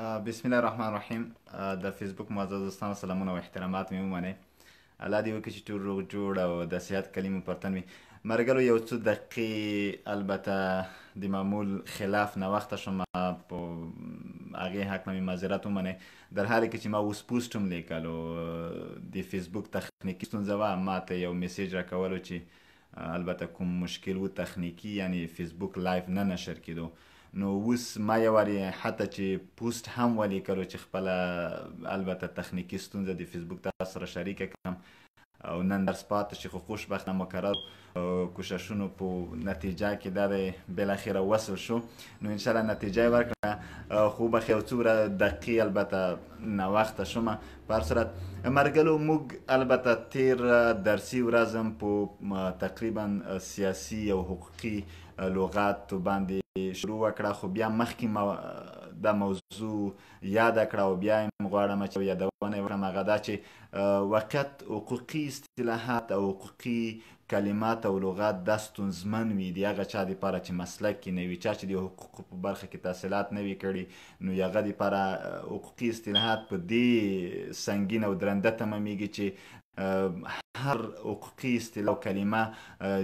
بسم الله الرحمن الرحیم. د فیسبوک معزز دوستانو سلامونه او احترامات مې ومنئ. الله دې وکړي چې ټول روغ جوړ او د صحت کلمې پر تن وي. مرګلو یو څو دقیقې البته د معمول خلاف ناوخته شوم، په هغې هکله مې معذرت ومنئ، در حالی کې چې ما اوس پوسټ هم لیکلو. د فیسبوک تخنیکي ستونزه وه، ما ته یو میسیج راکولو چې البته کوم مشکل و تخنیکي، یعنی فیسبوک لایف نه نشر کېدو. نو اوس ما یو وارې حتی چې پوسټ هم ولیکلو چې خپله البته تخنیکي ستونزه د فیسبوک تاسو سره شریکه کړم او نن درس پاتې شي، خو خوشبختانه مکرر کوششونو په نتیجه کې دا دی بالاخره وصل شو. نو انشاءالله نتیجه یې ورکړه، خو بخې یو څو دقیقې البته ناوخته شومه. په هر صورت مرګلو موږ البته تیر درسي ورځ هم په تقریبا سیاسي او حقوقي لغاتو باندې شروع وکړه، خو بیا مخکې دا موضوع یاده کړه او بیا هم غواړم چې یادونه یې وکړم، هغه دا چې واقعیت حقوقي اصطلاحات او حقوقي کلمات او لغات دا ستونزمن وي د هغه چا دپاره چې مسلک کې نه وي، چا چې د حقوقو په برخه کې تحصیلات نه وي کړي، نو هغه دپاره حقوقي اصطلاحات په دې سنګین او درنده تمامیږي چې هر حقوقي اصطلاح او کلمه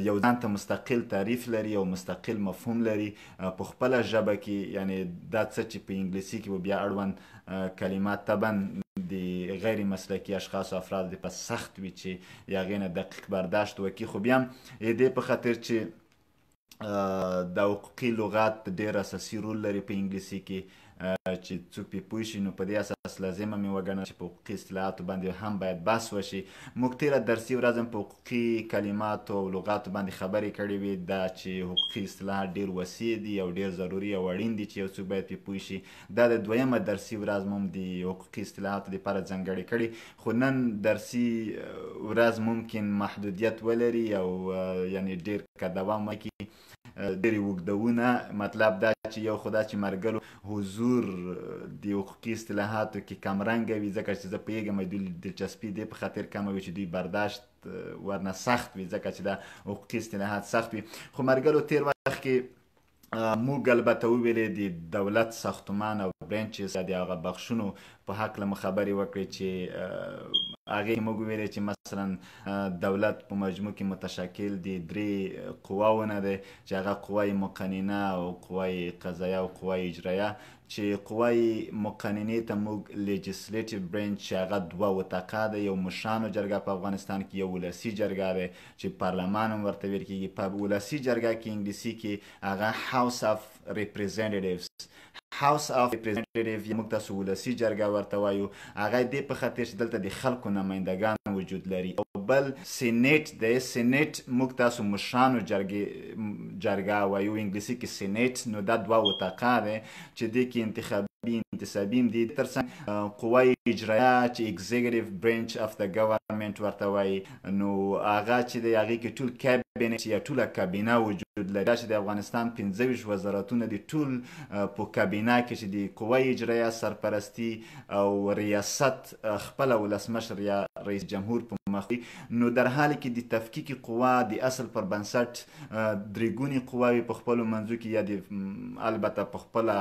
یو ځان ته مستقل تعریف لري او مستقل مفهوم لري په خپله ژبه کې. یعنی دا څه چې په انګلیسي کې به بیا اړوند کلمات طبعا د غیر مسلکي اشخاص او افراد لپاره سخت وي چې د هغې نه دقیق برداشت وکړي، خو بیا هم دې په خاطر چې د حقوقي لغات ډېر اساسي رول لري په انګلیسي کې چې څوک پرې پوه شي، نو په دې اساس لازمه مې وګڼله چې په حقوقي اصطلاحاتو باندې هم باید بحث وشي. موږ تېره درسي ورځ هم په حقوقي کلماتو او لغاتو باندې خبرې کړې وې، دا چې حقوقي اصطلاحات ډېر وسیع دي او ډېر ضروري او اړین دي چې یو څوک باید پرې پوه شي. دا د دویمه درسي ورځ مو هم د حقوقي اصطلاحاتو دپاره ځانګړې کړې، خو نن درسي ورځ ممکن محدودیت ولري او یعنې ډېر که دوام وکړي ډېرې اوږدونه. مطلب دا چې یو خو دا چې مرګلو حضور د حقوقي اصطلاحاتو کې کمرنګه وي، ځکه چې زه پوهېږم دوی دلچسپي دې په خاطر کمه وي چې دوی برداشت ورنه سخت وي، ځکه چې دا حقوقي اصطلاحات سخت وي. خو مرګلو تېر وخت کې موږ البته وویلې د دولت ساختمان او برانچز یا د هغه بخشونو په هکله مو خبرې وکړې چې هغې موږ وویلې چې مثلا دولت په مجموع کې متشکل د 3 قواو نه دی، چې هغه قوای مقننه او قوای قضایه او قوای اجرایه، چې قوای مقننې ته موږ لیجسلیټیو برانچ چې هغه 2 وطاقه ده، یو مشرانو جرګه په افغانستان کې، یو ولسي جرګه دی چې پارلمان هم ورته ویل کېږي. په ولسي جرګه کې انګلیسي کې هغه هاوس اف ریپرزنټیټیوز، هاوس اف ریپرزنټیټیو یا موږ تاسو ولسي جرګه ورته وایو، هغه دې په خاطر چې دلته د خلکو نمایندګان وجود لري. او بل سینیټ دی، سینیټ موږ تاسو مشرانو جرګه وایو، انګلیسي کې سینیټ، نو دا 2 وطاقه دی چې دې کې انتصابي هم دي. ترڅنګ قوای اجرایه چې اگزیکټیو برانچ اف د ګورنمنټ ورته وایي، نو هغه چې دی هغې کې ټول کابینټ یا ټوله کابینه وجود لري. دا چې د افغانستان 25 وزارتونه دي، ټول په کابینه کې چې د قوای اجرایه سرپرستی او ریاست خپله ولسمشر یا رئیس جمهور په مخ وي. نو در حالی کې د تفکیک قوا د اصل پر بنسټ 3 ګونې قواوې په خپلو منځو کې یا د البته په خپله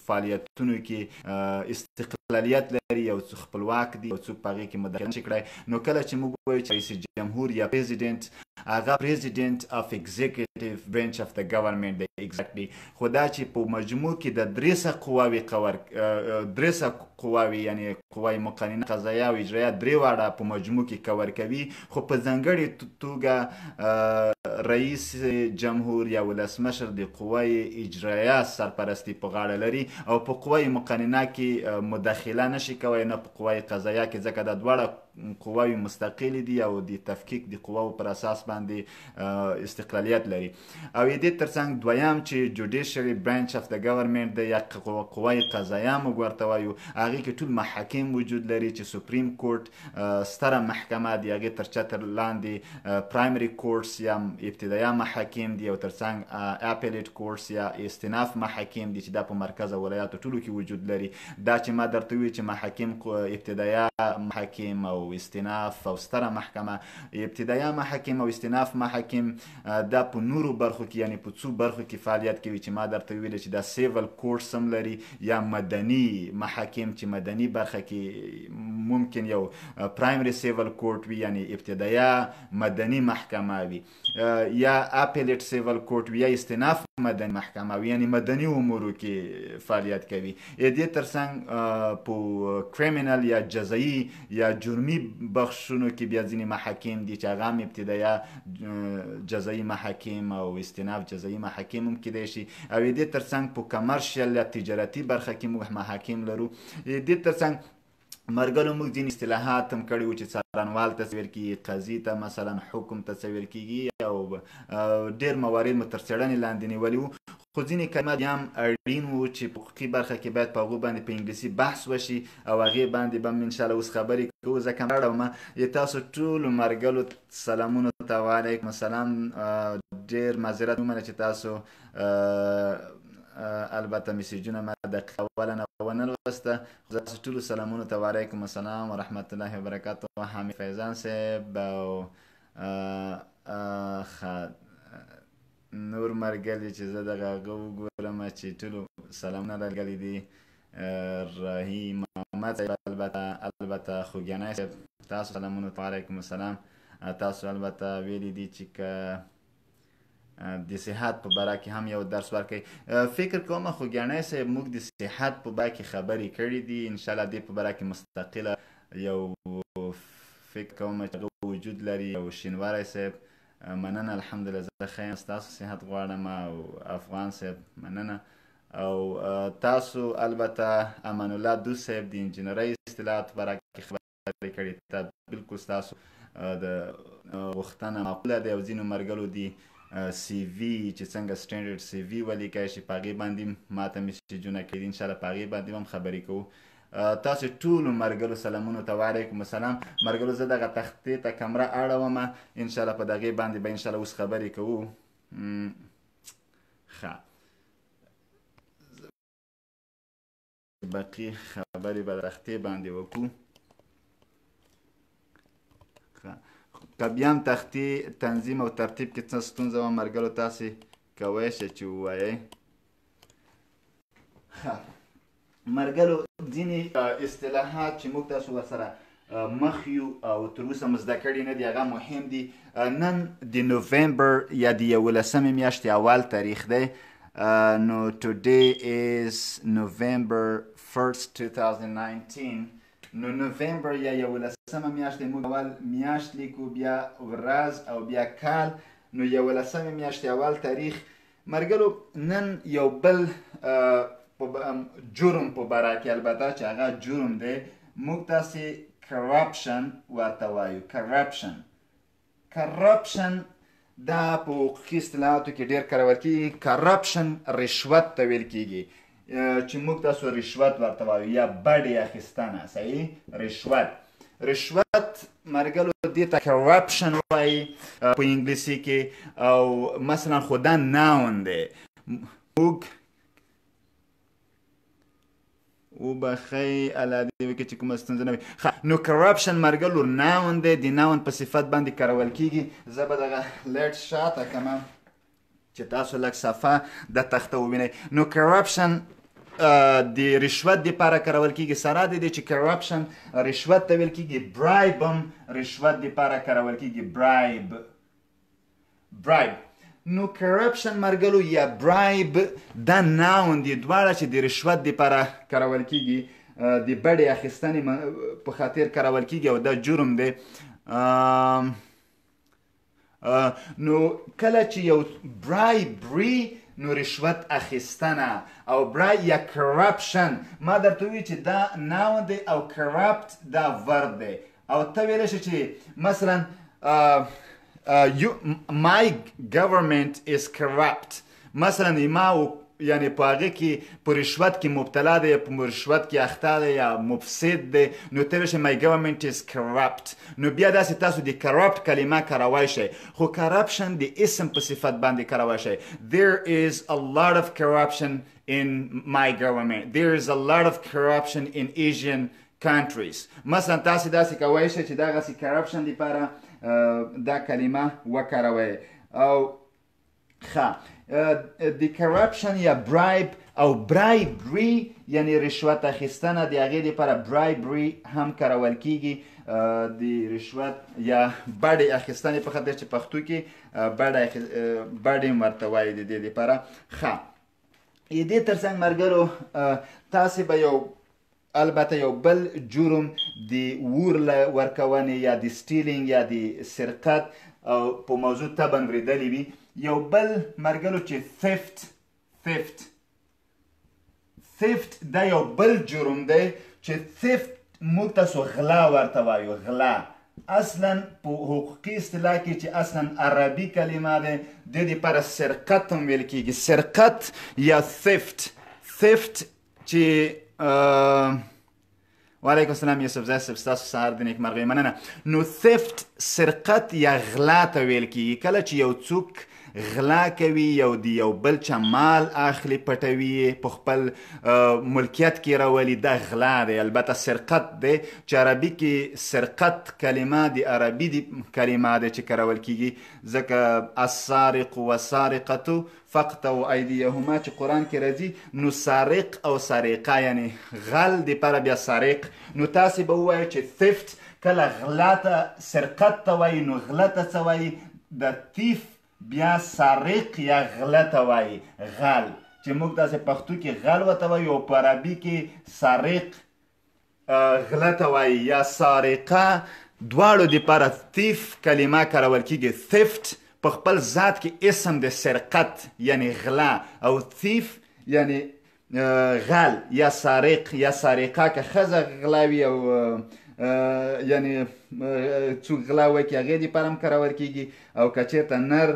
فعالیتونو کې استقلالیت لري، یو څوک خپلواک دي، یو څوک په هغې کې مداخله نشي کړی. نو کله چې موږ وایو چې رئیس جمهور یا پریزیډنټ، هغه پریزیډنټ اف اگزیکټیو برانچ اف د ګورنمنټ دی ایگزیکټلی، خو دا چې په مجموع کې د 3 قواوې 3 قواوې یعنی قوای مقننه، قضایه او اجرایه 3 واړه په مجموع کې کور کوي، خو په ځانګړې توګه رئیس جمهور یا ولسمشر د قوای اجرایه سرپرستی په غاړه لري او په قوای مقننه کې مداخله نشي کولی، نه په قوای قضایه کې، ځکه دا دواړه قواوې مستقلې دي او د تفکیک د قواو پر اساس باندې استقلالیت لري. او دې ترڅنګ دویم چې جوډیشري برانچ اف د ګورنمنټ دی یا قوای قضایه موږ ورته وایو، هغې کې ټول محاکم وجود لري چې سپریم کورټ ستره محکمه د هغې تر چتر لاندې پرایمري کورټس یا ابتدایه محاکم دي او ترڅنګ اپلیټ کورس یا استناف محاکم دي چې دا په مرکز او ولایاتو ټولو کې وجود لري. دا چې ما درته وویل چې محاکم ابتدایه محاکم او استناف او ستره محکمه، ابتدایه محاکم او استناف محاکم دا په نورو برخو کې یعنی په څو برخو کې فعالیت کوي چې ما درته ویل چې دا سیول کورس هم لري یا مدني محاکم چې مدني برخه کې ممکن یو پرایمری سیول کورټ وي یعنی ابتدایه مدني محکمه وي، یا اپلیټ سیول کورټ وي یا استناف مدني محکمه وي یعنی مدني امورو کې فعالیت کوي. دې ترڅنګ په کریمینل یا جزایي یا جرمي بخشونو کې بیا ځینې محاکم دي چې هغه هم ابتدایه جزایي محاکم او استناف جزایي محاکم هم کیدای شي. او دې ترڅنګ په کمرشل یا تجارتي برخه کې موږ محاکم لرو. دې ترڅنګ مرګلو موږ ځینې اصطلاحات هم کړي وو چې څارنوال تصویر کیږي، قاضي ته مثلا حکم تصویر کیږي او ډېر موارد مو تر څېړنې لاندې نیولي وو. خو ځینې کلمات هم اړین وو چې په حقوقي برخه کې باید په هغو باندې په انګلیسي بحث وشي او هغې باندې به هم انشاءالله اوس خبرې کوو. ځکه اړومه تاسو ټولو مرګلو سلامونو ته وعلیکم السلام. ډېر معذرت ومنه چې تاسو البته میسیجونه ما دقیقه اولا ونه لوسته. تاسو ټولو سلامونو ته وعلیکم السلام ورحمت الله وبرکاته. حمید فیضان صاحب او نور مرګلي چې زه دغه هغه وګورم چې ټولو سلامونه راغلي دي. رحیم محمد صاحب البته خوږیانی صاحب تاسو سلامونو ته وعلیکم السلام. تاسو البته ویلي دي چې که د صحت په باره کې هم یو درس ورکوي. فکر کوم خوږیانی صاحب موږ د صحت په باره کې خبرې کړي دي. انشاءالله دې په باره کې مستقله یو فکر کوم چې هغه وجود لري. او شینواری صاحب مننه، الحمدلله زه ښه یم، ستاسو صحت غواړم. او افغان صاحب مننه. او تاسو البته امان الله دوست صاحب د انجینرۍ اصطلاحاتو په باره کې خبرې کړي. ته بلکل ستاسو د غوښتنه معقوله ده. او ځینو مرګلو دي سی وي چې څنګه سټینډرډ سی وي ولیکای شي، په هغې باندې ماته میسیجونه کړي دي. انشاءالله په هغې باندې هم خبرې کوو. تاسو ټولو مرګلو سلامونو ته وعلیکم السلام. مرګلو زه دغه تختې ته کمره اړومه، انشاءالله په دغې باندې به انشاءالله اوس خبرې کوو. ښه باقي خبرې به تختې باندې وکړو. که بیا هم تختې تنظیم او ترتیب کې څه ستونزه وه مرګلو تاسې کوی شئ چې ووایئ. مرګلو ځینې اصطلاحات چې موږ تاسو ورسره مخ یو او تر اوسه مو زده کړي نه دي هغه مهم دي. نن د نوفمبر یا د 11مې میاشتې اول تاریخ دی. نو today is November 1st 2019. نو نوفمبر یا 11مه میاشت موږ اول میاشت لیکو، بیا ورځ او بیا کال. نو 11مې میاشتې اول تاریخ مرګلو نن یو بل جرم په باره کې البته چې هغه جرم دی موږ تاسې کرپشن ورته وایو. کرپشن دا په حقوقي اصطلاحاتو کې ډېر کارول کېږي. کرپشن رشوت ته ویل کېږي چې موږ تاسو رشوت ورته وایو یا بډې اخیستنه. صحیح رشوت مرګلو دې ته کرپشن وایي په انګلیسي کې. او مثلا خو دا ناون دی. موږ وبخی الله دې وکړي چې کومه ستونزه نه وي. نو کرپشن مرګلو ناون دی، د ناون په صفت باندې کارول کېږي. زه به دغه لیټ شاته کړم چې تاسو لږ صفحه د تخته ووینئ. نو کرپشن د رشوت دپاره کارول کېږي. سره د دې چې کرپشن رشوت ته ویل کېږي. برایب هم رشوت دپاره کارول کېږي. برایب. نو کرپشن مرګلو یا برایب دا ناون دي دواړه چې د رشوت دپاره کارول کېږي، د بډې اخیستنې په خاطر کارول کېږي او دا جرم دی. نو کله چې یو برایبري نو رشوت اخیستنه او برای یا کرپشن ما درته وویل چې دا ناون دی او کرپت دا ورب دی. او ته ویلی شي چې مثلا my government is corrupt. مثلا ما یعنی په هغه کې په رشوت کې مبتلا دی په رشوت کې اخته دی یا مفسد دی نو ته وایې my government is corrupt نو بیا داسې تاسو د corrupt کلمه کاروی شئ خو corruption د اسم په صفت باندې کاروی شئ there is a lot of corruption in my government there is a lot of corruption in Asian countries مثلا تاسو داسې کوی شئ چې دغسې corruption لپاره دا کلمه وکاروئ او ښه د کرپشن یا برایب او برایبري یعنی رشوت اخیستنه د هغې دپاره برایبري هم کارول کیږي د رشوت یا بډې اخیستنې په خاطر چې پښتو کې بډې هم ورته وایي د دې دپاره ښه د دې تر څنګ ملګرو تاسې به یو البته یو بل جرم د ور ورکونې یا د سټیلینګ یا د سرقت او په موضوع طبعا بریدلی وي یو بل مرګلو چې ثفت دا یو بل جرم دی چې ثفت موږ تاسو غلا ورته وایو غلا اصلا په حقوقي اصطلاح کې چې اصلا عربي کلمه ده د دې لپاره سرقت هم ویل کېږي سرقت یا ثفت چې وعلیکم السلام یوسف زاهد صاحب ستاسو سهار د نیکمرغۍ مننه نو ثفت سرقت یا غلا ته ویل کېږي کله چې یو څوک غلا کوي یو د یو بل چا مال اخلي پټوي په خپل ملکیت کې راولي دا غلا دی البته سرقت دی چې عربي کې سرقت کلمه د عربي کلمه ده چې کارول کېږي ځکه السارق والسارقة فاقطعوا ایدیهما چې قرآن کې راځي نو سارق او سارقه یعنی غل دپاره بیا سارق نو تاسې به ووایئ چې ثفت کله غلا ته سرقت ته وایي نو غله ته څه وایي د تیف بیا سارق یا غله ته وایي غل چې موږ داسې پښتو کې غل ورته وایو او په عربي کې سارق غله ته وایي یا سارقه دواړو دپاره تیف کلمه کارول کېږي ثفت په خپل ذات کې اسم د سرقت یعنی غلا او تیف یعنی غل یا سارق یا سارقه که ښځه غلاوي او یعنی څوک غلا وکړي هغې دپاره هم کارول کېږي او که چېرته نر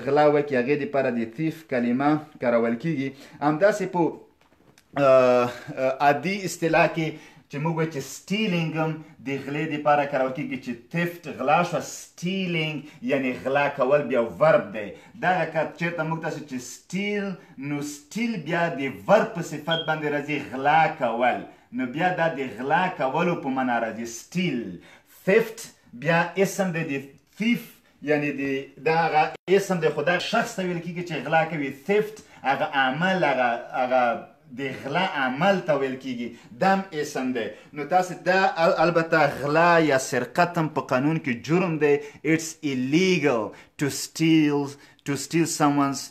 غلا وکړي هغې دپاره د تیف کلمه کارول کېږي همداسې په عادي اصطلاح کې چې موږ وایو چې سټیلینګ هم د غلې دپاره کارول کېږي چې تفت غلا شوه سټیلینګ یعنی غلا کول بیا ورب دی دغه که چېرته موږ تاسو چې سټیل نو سټیل بیا د ورب په صفت باندې راځي غلا کول نو بیا دا د غلا کولو په معنا راځي سټیل ثفت بیا اسم دی د ثیف یعنی دا هغه اسم دی خو دا شخص ته ویل کېږي چې غلا کوي ثفت هغه عمل هغه د غلا عمل ته ویل کېږي دا هم اسم دی نو تاسې دا البته غلا یا سرقت هم په قانون کې جرم دی it's illegal to steal someone's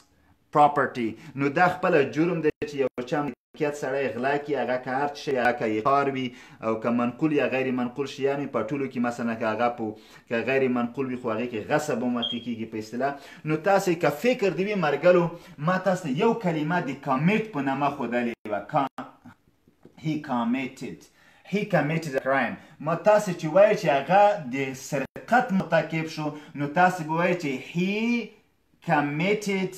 property نو دا خپله جرم دی چې یو چا ملکیت سړی غلا کړي هغه که هر شی هغه که کار وي او که منقول یا غیر منقول شیان وي په ټولو کې مثلا که هغه که غیر منقول وي خو هغې کې غصب هم ورته کېږي په اصطلاح نو تاسې که فکر د وي مرګلو ما تاسو ته یو کلمه د کامیټ په نامه ښودلې وه he committed a crime ما تاسې چې وایئ چې هغه د سرقت مرتکب شو نو تاسې به وایئ چې he committed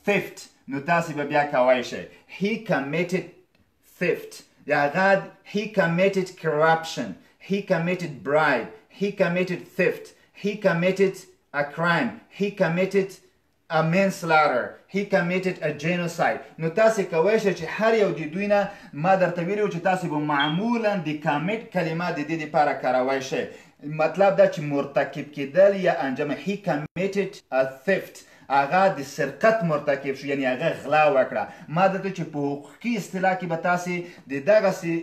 theft نو تاسې به بیا کوی شئ he committed theft یا هغه he committed corruption he committed bribe he committed theft he committed a crime he committed a manslaughter he committed a genocide نو تاسې کوی شئ چې هر یو د دوی نه ما درته ویلي و چې تاسې به معمولا د کامټ کلمه د دې دپاره کاروی شئ مطلب دا چې مرتکب کېدل یا انجام he committed a theft هغه د سرقت مرتکب شو یعنی هغه غلا وکړه ما درته چې په حقوقي اصطلاح کې به تاسې د دغسې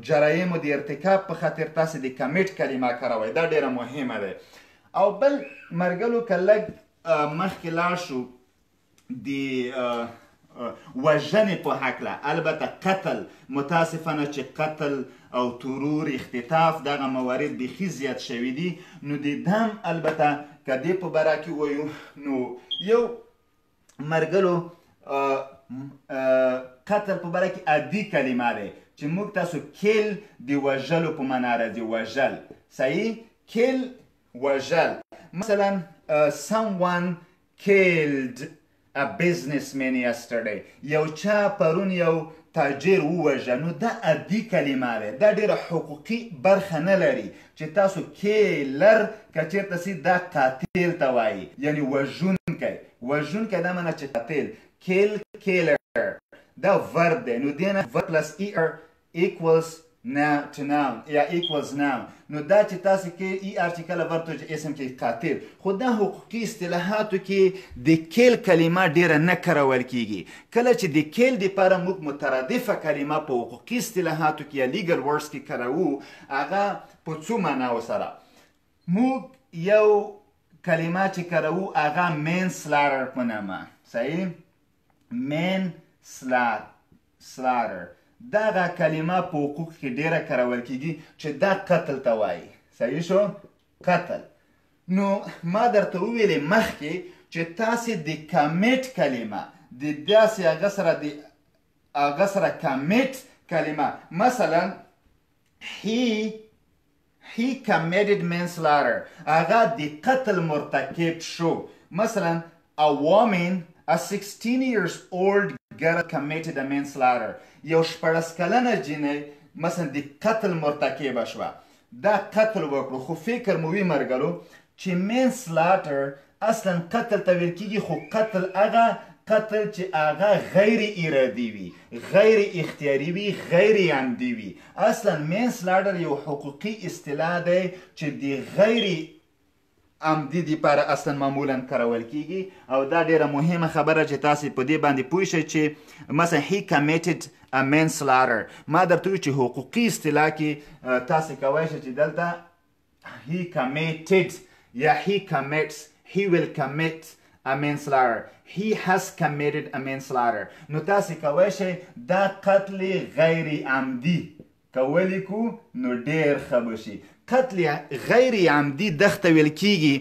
جرایمو د ارتکاب په خاطر تاسې د کمیټ کلمه کاروئ دا ډیره مهمه ده او بل مرګلو که لږ مخکې لاړ شو د وژنې په هکله البته قتل متاسفانه چې قتل او ترور اختطاف دغه موارد بیخي زیات شوي دي نو د دم البته که دې په باره کې ووایو نو یو مرګلو قتل په باره کې عادي کلمه دی چې موږ تاسو کیل د وژلو په معنا راځي وژل صحیح کیل وژل مثلا someone killed a businessman yesterday. یو چا پرون یو تاجر ووژه، نو دا عادي کلمه ده، دا ډېره حقوقي برخه نه لري چې تاسو کیلر که چېرته سي دا قاتل ته وایي، یعنې وژونکی. وژونکی دا معنی چې قاتل. کیلر دا ورب دی، نو دې نه ورب پلس er equals to noun یا equals noun. نو دا چې تاسو کې چې کله ورب ته اسم کې قاتل، خو دا حقوقي اصطلاحاتو کې د کیل کلمه ډېره نه کارول کیږي. کله چې د کیل دپاره موږ مترادفه کلمه په حقوقي اصطلاحاتو کې یا لیګل ورډز کې کاروو، هغه په څو معناو سره. موږ یو کلمه چې کاروو هغه مین سلاټر په نامه. صحیح؟ مین سلاټر دغه کلمه په حقوق کې ډیره کارول کیږي چې دا قتل ته وایي. صحیح شو؟ قتل. نو ما درته وویلې مخکې چې تاسې د کمیټ کلمه د داسې هغه سره کمیټ کلمه، مثلا he committed manslaughter، هغه د قتل مرتکب شو. مثلا a woman a 16 years old girl committed a manslaughter. یو 14 کلنه جینۍ مثلا د قتل مرتکبه شوه، دا قتل وکړو. خو فکر مو وي مرګرو چې manslaughter اصلا قتل ته ویل کیږي، خو قتل هغه قتل چې هغه غیر ارادي وي، غیر اختیاري وي، غیر عمدي وي. اصلا manslaughter یو حقوقي اصطلاح دی چې د غیر عمدي دپاره اصلا معمولا کارول کیږي. او دا ډیره مهمه خبره چې تاسې په دې باندې پوه شئ چې مثلا he committed a manslaughter. ما درته وویل چې حقوقي اصطلاح کې تاسې کولی شئ چې دلته he committed یا he commits، he will commit a manslaughter، he has committed a manslaughter. نو تاسې کولی شئ دا قتل غیر عمدي کولی کو، نو ډیر ښه به شي. قتل غیر عمدي دغته ویل کیږي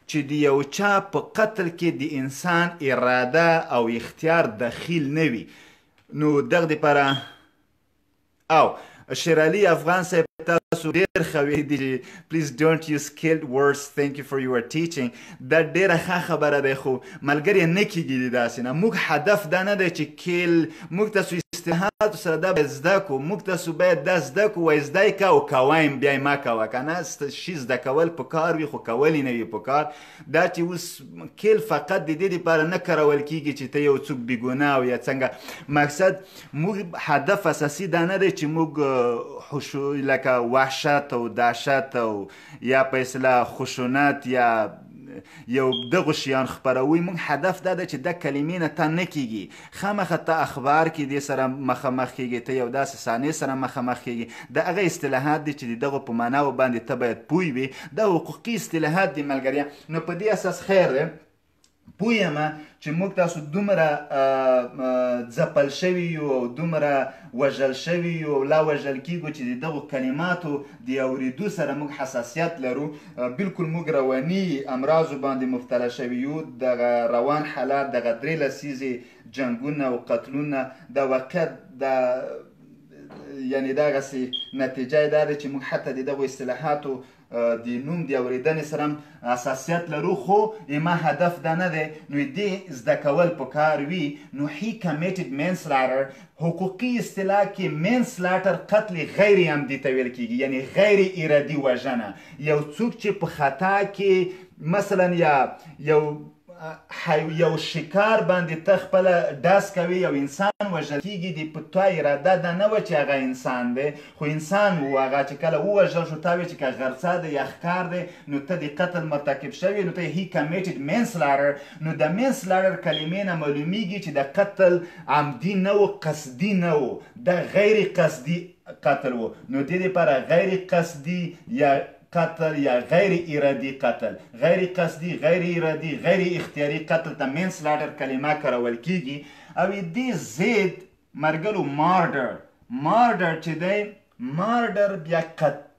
چې د یو چا په قتل کې د انسان اراده او اختیار دخیل نه وي. نو دغه دپاره او شیر علي افغان صاحب تاسو ډېر ښه ویلي دي please don't use killed words, thank you for your teaching. دا ډېره ښه خبره دی، خو ملګري نه کیږي داسې نه. موږ هدف دا نه دی چې کیل، موږ تاسو اصطلاحاتو سره دا باید زده کړو، موږ تاسو باید دا زده کړو، وایي زده یې کوه او کویم بیا یې مه کوه که نه. شي زده کول پکار وي خو کول یې نه وي پکار. دا چې اوس کیل فقط د دې دپاره نه کارول کیږي چې ته یو څوک بېګناه او یا څنګه. مقصد موږ هدف اساسي دا نه دی چې موږ لکه وحشت او دهشت او یا په اصطلاح خشونت یا یو دغو شیان خپروي. موږ هدف دا ده چې دا کلمې نه ته نه کیږي. خامخا ته اخبار کې دې سره مخامخ کیږي، ته یو داسې صحنې سره مخامخ کیږي. دا هغه اصطلاحات دي چې د دغو په معناو باندې ته باید پوه وي. دا حقوقي اصطلاحات دي ملګریا. نو په دې اساس خیر دی پوه یم چې موږ تاسو دومره ځپل شوي یو او دومره وژل شوي یو او لا وژل کیږو چې د دغو کلماتو د اورېدو سره موږ حساسیت لرو. بلکل موږ رواني امراضو باندې مبتلا شوي یو. دغه روان حالات، دغه 3 لسیزې جنګونه او قتلونه، دا واقعیت دا یعنې دغسې نتیجه یې دا ده چې موږ حتی د دغو اصطلاحاتو د نوم د اورېدنې سره هم حساسیت لرو، خو ما هدف دا نه دی. نو دې زده کول پکار وي. نو he committed manslaughter حقوقي اصطلاح کې manslaughter قتل غیر عمدي ته ویل کیږي، یعنې غیر ارادي وژنه. یو څوک چې په خطا کې مثلا یا یو شکار باندې ته خپله ډاس کوي، یو انسان وژل کیږي، د په تا اراده دا نه وه چې هغه انسان دی، خو انسان و. هغه چې کله ووژل شو تا وی چې که غرڅه دی یا ښکار دی، نو ته د قتل مرتکب شوی، نو ته he committed manslaughter. نو د manslaughter کلمې نه معلومیږي چې د قتل عمدي نه و، قصدي نه و، دا غیر قصدي قتل و. نو دې دپاره غیر قصدي یا قتل یا غیر ارادي قتل، غیر قصدي، غیر ارادي، غیر اختیاري قتل ته manslaughter کلمه کارول کیږي. او دې ضد مرګلو مارډر چې دی، مارډر بیا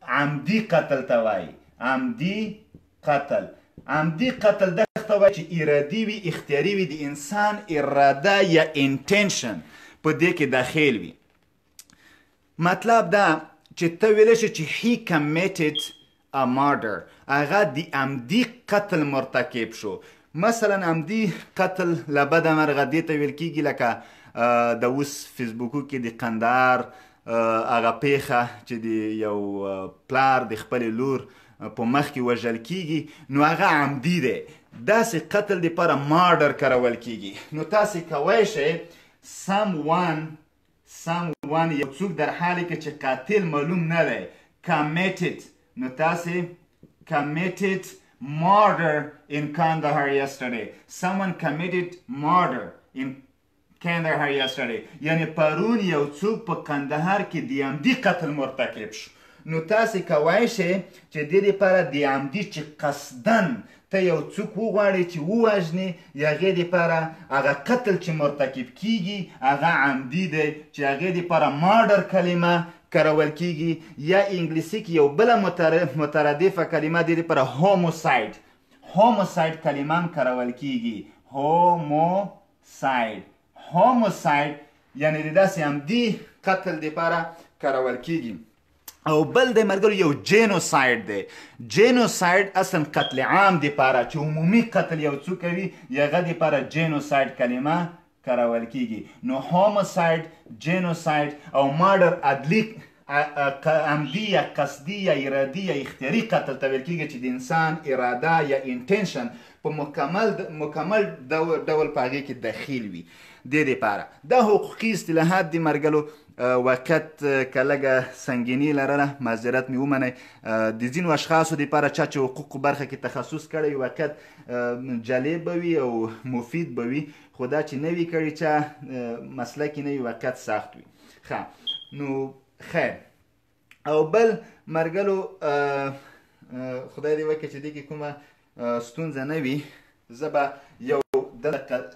عمدي قتل ته وایي. عمدي قتل دغه ته وایي چې ارادي وي، اختیاري وي، د انسان اراده یا انټنشن په دې کې داخل وي. مطلب دا چې ته ویلی شې چې he committed a murder، هغه د عمدي قتل مرتکب شو. مثلا همدې قتل له بده مرغه دې ته ویل کېږي لکه د اوس فیسبوکو کې د قندهار هغه پیښه چې د یو پلار د خپلې لور په مخ کې وژل کېږي نو هغه عمدي دی. داسې قتل دپاره مارډر کارول کېږي. نو تاسې کوی شئ someone یو څوک در حالی کې چې قاتل معلوم نه دی committed نو تاسې committed murder in Kandahar yesterday. Someone committed murder in Kandahar yesterday. یعنی پرون یو څوک په کندهار کې د عمدي قتل مرتکب شو. نو تاسې کوی شئ چې دې دپاره د عمدي چې قصدن ته یو څوک وغواړې چې ووژنې یا هغې دپاره هغه قتل چې مرتکب کیږي هغه عمدي دی چې هغې دپاره مارډر کلمه کارول کیږي یا انګلیسي کې یو بله مترادفه کلمه دې دپاره هوموساید کلمه هم کارول کیږي. هوموساید یعنې د داسې عمدي قتل دپاره کارول کیږي. او بل د ملګرو یو جینوساید دی. جینوساید اصلا قتل عام دپاره چې عمومي قتل یو څوک کوي هغه دپاره جینوساید کلمه کارول کیږي. نو هوموساید، جینوساید او مارډر عدلي عمدي یا قصدي یا ارادي یا اختیاري قتل ته ویل کیږي چې د انسان اراده یا انټنشن په مکمل ډول په هغې کې دخیل وي. دې دپاره دا حقوقي اصطلاحات دي مرګلو. وقت که لږه سنګیني لرله معذرت مې ومنئ. د ځینو اشخاصو دپاره چا چې حقوقو برخه کې تخصص کړی وقت جالب به وي او مفید به وي خو دا چې نه وي کړی چا مسلکي نه وي وقت سخت وي. ښه نو خیر او بل مرګلو خدای دې وکړي چې دې کې کومه ستونزه نه وي. زه به یو د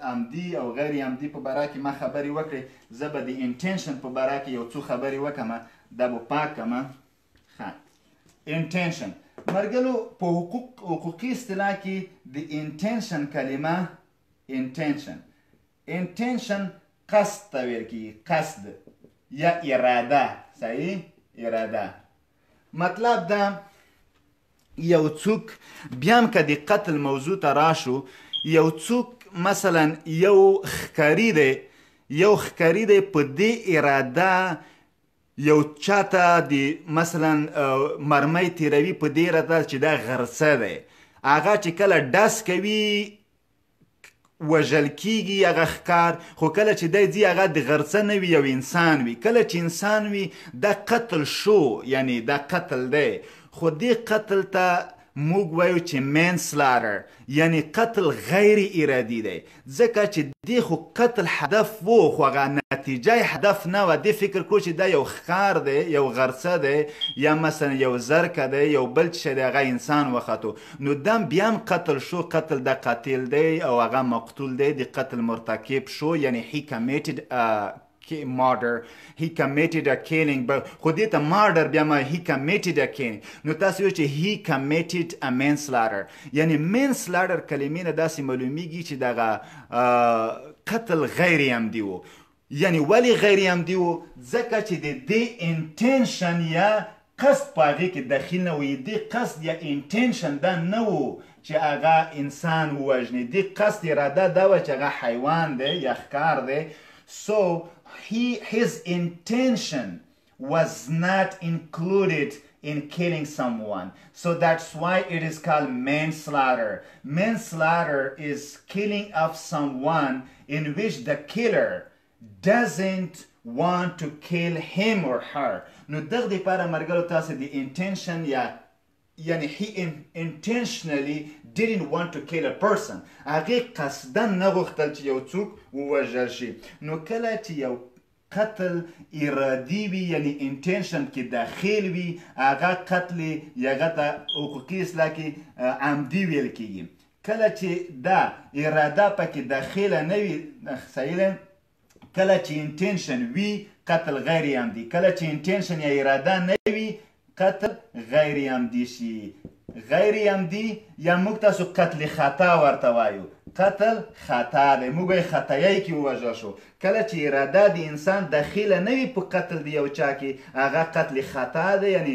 عمدي او غیر عمدي په باره کې ما خبرې وکړې زه به د انټنشن په باره کې یو څو خبرې وکړم دا به پاک کړم. ښه انټنشن مرګلو په حقوقي اصطلاح کې د انټنشن کلمه انټنشن قصد ته ویل کېږي. قصد یا اراده. صحیح اراده مطلب دا یو څوک بیا هم که د قتل موضوع ته راشو یو څوک مثلا یو ښکاري دی په دې اراده یو چاته د مثلا مرمۍ تیروي په دې اراده چې دا غرڅه دی هغه چې کله ډس کوي وژل کیږي هغه ښکار خو کله چې دی ځي هغه د غرڅه نه وي یو انسان وي. کله چې انسان وي دا قتل شو یعنی دا قتل دی خو دې قتل ته موږ وایو چې مینسلاټر یعنی قتل غیر ارادي دی ځکه چې دې خو قتل هدف و خو هغه نتیجه هدف نه وه. دې فکر کړو چې دا یو ښکار دی یو غرڅه دی یا مثلا یو زرکه دی یو بل څه دی هغه انسان وختو نو دا بیا هم قتل شو. قتل د قاتل دی او هغه مقتول دی د قتل مرتکب شو یعنی he committed murder, he committed a killing خو دې ته murder بیا ما he committed a killing نو تاسو وایو چې he committed a manslaughter یعنی manslaughter کلمې نه داسې معلومیږي چې دغه قتل غیر عمدي و. یعنی ولې غیر عمدي و ځکه چې د دې انټنشن یا قصد په هغې کې دخیل نه و. دې قصد یا انټنشن دا نه و چې هغه انسان ووژني. دې قصد اراده دا وه چې هغه حیوان دی یا ښکار دی. So his intention was not included in killing someone. So that's why it is called manslaughter. Manslaughter is killing of someone in which the killer doesn't want to kill him or her. نو دغه دپاره مرګلو تاسو د intention یا یعنی he intentionally didn't want to kill a person هغې قصدا نه غوښتل چې یو څوک ووژل شي. نو کله چې یو قتل ارادي وي یعنی انټنشن کې داخل وي هغه قتل هغه ته حقوقي اصطلاح کې عمدي ویل کېږي. کله چې دا اراده پکې داخله نه وي صحیح ده کله چې انټنشن وي قتل غیر عمدي. کله چې انټنشن یا اراده نه وي قتل غیر عمدي شي. غیر عمدي یا موږ تاسو قتل خطا ورته وایو. قتل خطا دی موږ یې خطایي کې ووژل شو. کله چې اراده د انسان داخله نه وي په قتل د یو چا کې هغه قتل خطا دی یعنی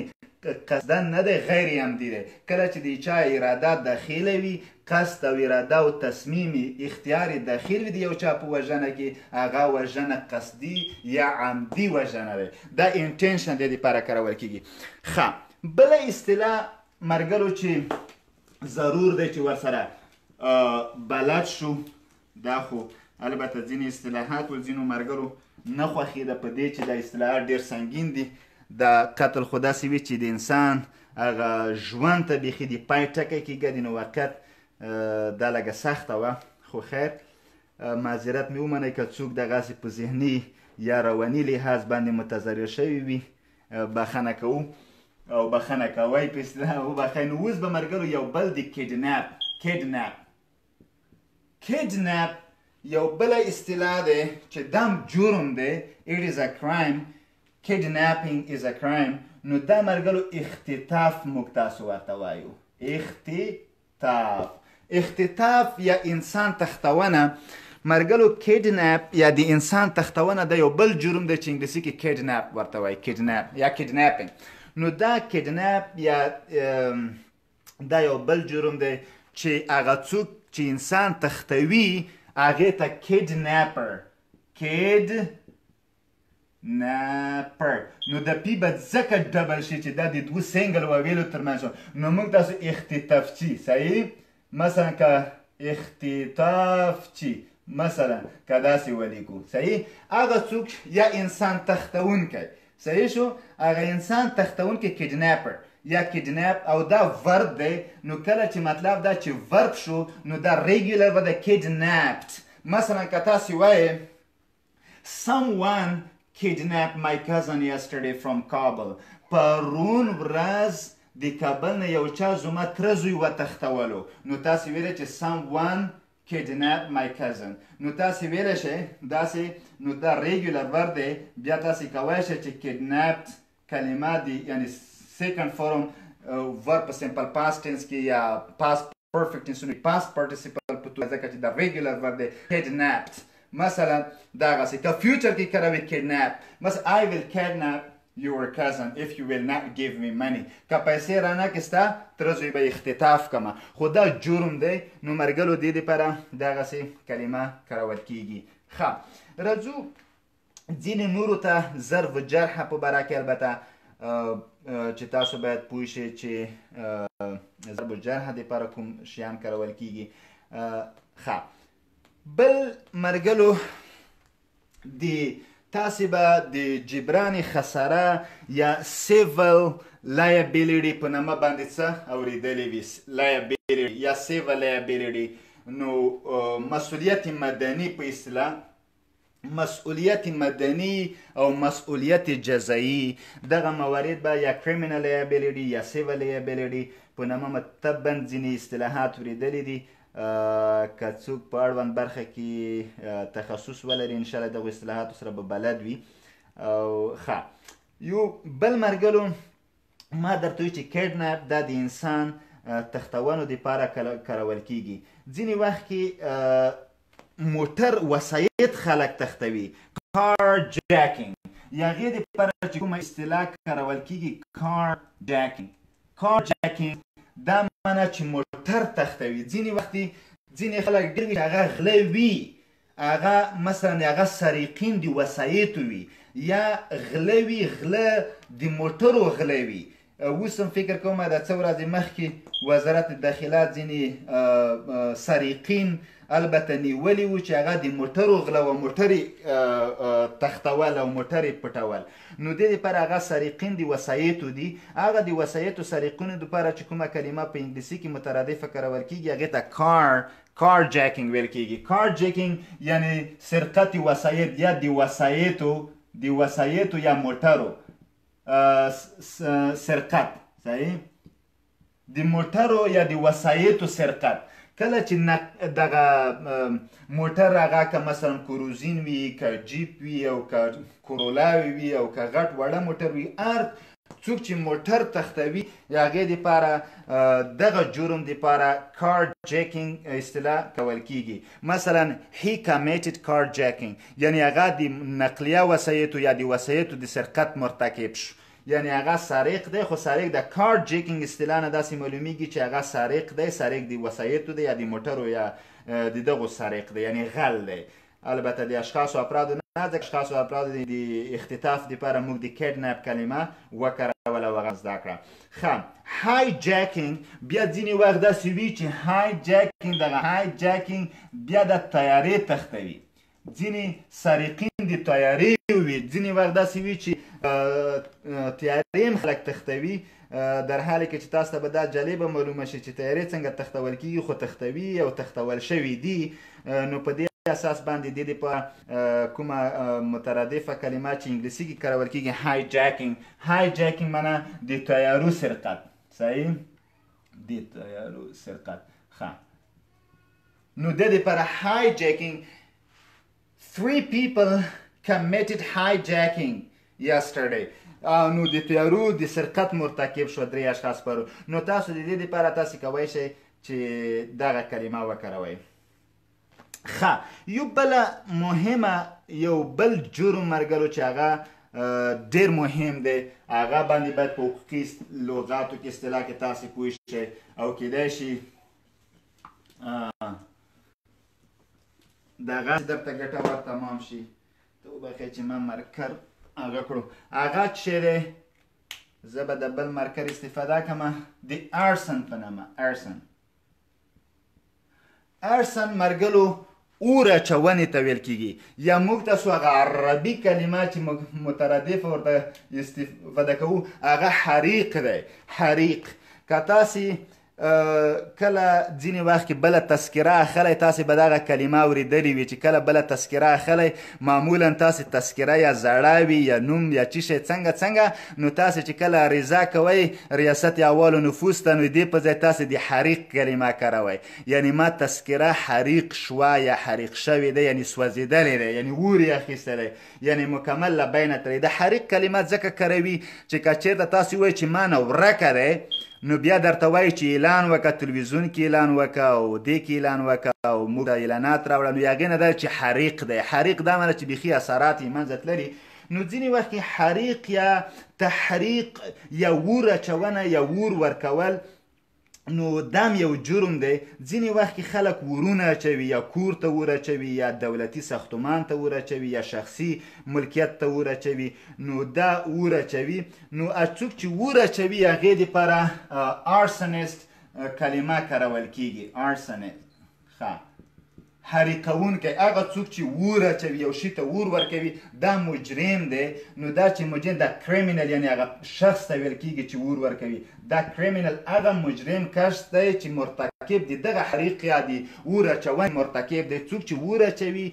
قصدن نه دی، غیر عمدي دی. کله چې د چا اراده دخیله وي، قصد او اراده او تصمیم اختیار داخل وي د یو چا په وژنه کې، هغه وژنه قصدي یا عمدي وژنه دی. دا انټنشن د دې لپاره کارول کیږي. ښه، بله اصطلاح مرګلو چې ضرور دی چې ورسره بلد شو، دا خو البته ځینې اصطلاحات ځینو مرګلو نه خوښېده په دې چې دا اصطلاحات ډېر سنګین دي. دا قتل خو داسې وي چې د انسان هغه ژوند ته بیخي د پای ټکی کېږي. د نو وقت دا لږه سخته وه، خو خیر معذرت مې ومنئ که څوک دغسې په ذهني یا رواني لحاظ باندې متضرر شوي وي، بخښنه کوو او بخښنه کوئ په اصطلاح وبخئ. نو اوس به مرګلو یو بل د کیډناپ یو بله اصطلاح دی چې دم جرم دی. it is a crime. kidnapping is a crime. نو دا مرګلو اختطاف موږ تاسو ورته وایو. اختطاف یا انسان تختونه مرګلو، کیډناپ یا د انسان تختونه دا یو بل جرم دی چې انګلیسي کې کیډناپ ورته وایي، کیډناپ یا کیډناپینګ. نو دا کیډناپ یا دا یو بل جرم دی چې هغه څوک چې انسان تختوي هغې ته کیډناپر. نو د پی به ځکه ډبل شي چې دا د دوه سنګل واویلو ترمنځ. نو موږ تاسو اختطافچي، صحیح، مثلا که اختطافچي مثلا که داسې ولیکو، صحیح، هغه څوک یا انسان تختونکی، صحیح شو، هغه انسان تختونکی کیډناپر یا کیډناپ، او دا ورب دی. نو کله چې مطلب دا چې ورب شو نو دا ریګولر به د کیډناپډ. مثلا که تاسې وایې someone kidnapped my cousin yesterday from Kabul. پرون ورځ د کابل نه یو چا زما تره زوی وتښتولو. نو تاسې ویلی چې someone kidnapped my cousin. نو تاسې ویلی شئ داسې، نو دا ریګولر ورب دی. بیا تاسې کولی شئ چې kidnapped کلمه دی یعنی سیکنډ فورم ورب په سمپل پاست ټینس کې یا پاست پرفیکټ ټینسونو کې پاست پارټیسیپل په توګه، ځکه چې دا ریګولر ورب دی kidnapped. مثلا دغسې که فیوچر کې کاروي kidnap، مثلا I will kidnap your cousin if you will not give me money. که پیسې رانکړې ستا تره زوی به اختطاف کړمه. خو دا جرم دی. نو مرګلو دې دپاره دغسې کلمه کارول کیږي. ښه، راځو ځینې نورو ته ضرب جرح په باره کې البته چې تاسو باید پوه شئ چې ضرب جرح دپاره کوم شیان کارول کیږي. ښه، بل مرګلو د تاسې به د جبران خساره یا سیول لایبیلیټي په نامه باندې څه اورېدلی وي، لایبیلیټي یا سیول لایبیلیټي. نو مسؤلیت مدني په اصطلاح، مسئولیت مدني او مسئولیت جزایی، دغه موارد به یا کریمینل لایبیلیټي یا سیول لایبیلیټي په نامه مطبقاً ځینې اصطلاحات اورېدلي دي. که څوک په اړوند برخه کې تخصص ولري انشاءالله دغو اصطلاحاتو سره به بلد وي. او ښه، یو بل مرګلو ما درته وایي چې کیډناپ دا د انسان تختونو دپاره کارول کیږي. ځینې وخت کې موټر وسایط خلک تختوي، کار جاکینګ، یا هغې دپاره چې کومه اصطلاح کارول کیږي کار جاکینګ دا معنی چې موټر تختوي. ځینې وختې ځینې خلک ډېر وي چې هغه غله وي، هغه مثلا هغه سریقین د وسایطو وي، یا غله وي، غله د موټرو غله وي. اوس هم فکر کوم د څه ورځې مخکې وزارت داخله ځینې سریقین البته نیولي وو چې هغه د موټرو غله و، موټرې تختول او موټرې پټول. نو دې دپاره هغه سریقین د وسایطو دي. هغه د وسایطو سریقینو دپاره چې کومه کلمه په انګلیسي کې مترادفه کارول کیږي هغې ته کار جاکینګ ویل کیږي. کار جاکینګ یعنی سرقت وسایط یا د وسایطو یا موټرو سرقت، صحیح، د موټرو یا د وسایطو سرقت. کله چې دغه موټر هغه که مثلا کروزین وي، که جیپ وي، او که کورولا وي، او که غټ وړه موټر وي، هر څوک چې موټر تختوي د هغې دپاره دغه جرم دپاره کار جیکینګ اصطلاح کول کیږي. مثلا he committed carjacking یعنی هغه د نقلیه وسایطو یا د وسایطو د سرقت مرتکب شو، یعنی هغه سارق دی، خو سارق د کار جیکینګ اصطلاح نه داسې معلومیږي چې هغه سارق دی، سارق د وسایطو دی یا د موټرو یا د دغو سارق دی، یعنی غل دی. البته د اشخاص و افرادو نه، ځکه اشخاص و افرادو د اختطاف دپاره موږ د کیډنپ کلمه وکاروله او هغه زده کړه. ښه، های جاکینګ بیا ځینې وخت داسې وي چې های جاکینګ، دغه های جاکینګ بیا د طیارې تښتوي. ځینې سارقین د طیارې وي، ځینې وخت داسې وي چې طیارې هم خلک تښتوي، در حالی کې چې تاسو ته به دا جالبه معلومه شي چې طیارې څنګه تښتول کېږي، خو تښتوي او تښتول شوي دي. نو په دې اساس باندې د دې دپاره کومه مترادفه کلمه چې انګلیسي کې کارول کېږي های جاکینګ. های جاکینګ معنا د طیارو سرقت. صحیح، د طیارو سرقت. ښه، نو د دې دپاره های جاکینګ 3 people committed hijacking yesterday. نو د طیارو د سرقت مرتکب شو 3 اشخاص پرو. نو تاسو د دې دپاره تاسو کولی شئ چې دغه کلمه وکاروئ. ښه، یو بل جرم مرګلو چې هغه ډېر مهم دی، هغه باندې باید په حقوقي لغاتو کې اصطلاح کې تاسو پوه شئ او کیدای شي دغه درته ګټور تمام شي. ته وبخئ چې ما مرکر هغه کړو. هغه چې دی زه به د بل مرکر استفاده کومه د ارسن په نامه. ارسن مرګلو اور اچونې ته ویل کېږي، یا موږ تاسو هغه عربي کلمه چې مترادف ورته استفاده کوو هغه حریق دی. حریق که تاسې کله ځینې وخت کې بله تذکره اخلی، تاسې به دغه کلمه اورېدلې وي چې کله بله تذکره اخلی معمولا تاسې تذکره یا زړه وي یا نوم یا څه شی څنګه نو تاسې چې کله عریضه کوئ ریاست اول نفوس ته، نو دې په ځای تاسې د حریق کلمه کاروئ. یعنی ما تذکره حریق شوه یا حریق شوې ده، یعنی سوځېدلی دی، یعنی اور یې اخیستی، یعنی مکمل له بینه تللی. د حریق کلمه ځکه کاروي چې که چېرته تاسې وایئ چې ما نه ورکه دی، نو بیا درته وایي چې اعلان وکړه، تلویزیون کې اعلان وکړه او دې کې اعلان وکړه او موږ اعلانات راوړه، نو هغې نه دا چې حریق دی. حریق دا معنی چې بیخي اثرات یې منځه تللي. نو ځینې وخت کې حریق یا تحریق یا اور اچونه یا اور ورکول، نو دام یو جرم دی. ځینې وخت کې خلک ورونه اچوي، یا کور ته ور اچوي، یا دولتي ساختمان ته ور اچوي، یا شخصي ملکیت ته ور اچوي. نو دا ور اچوي، نو څوک چې ور اچوي هغې دپاره آرسنست کلمه کارول کېږي. آرسنست. ښه، حریقونکی، هغه څوک چې اور اچوي، یو شي ته اور ورکوي، دا مجرم دی. نو دا چې مجرم دا کریمینل، یعنی هغه شخص ته ویل کېږي چې اور ورکوي. دا کریمینل هغه مجرم کس دی چې مرتکب دی دغه حریق یا د اور اچونې مرتکب دی. څوک چې اور اچوي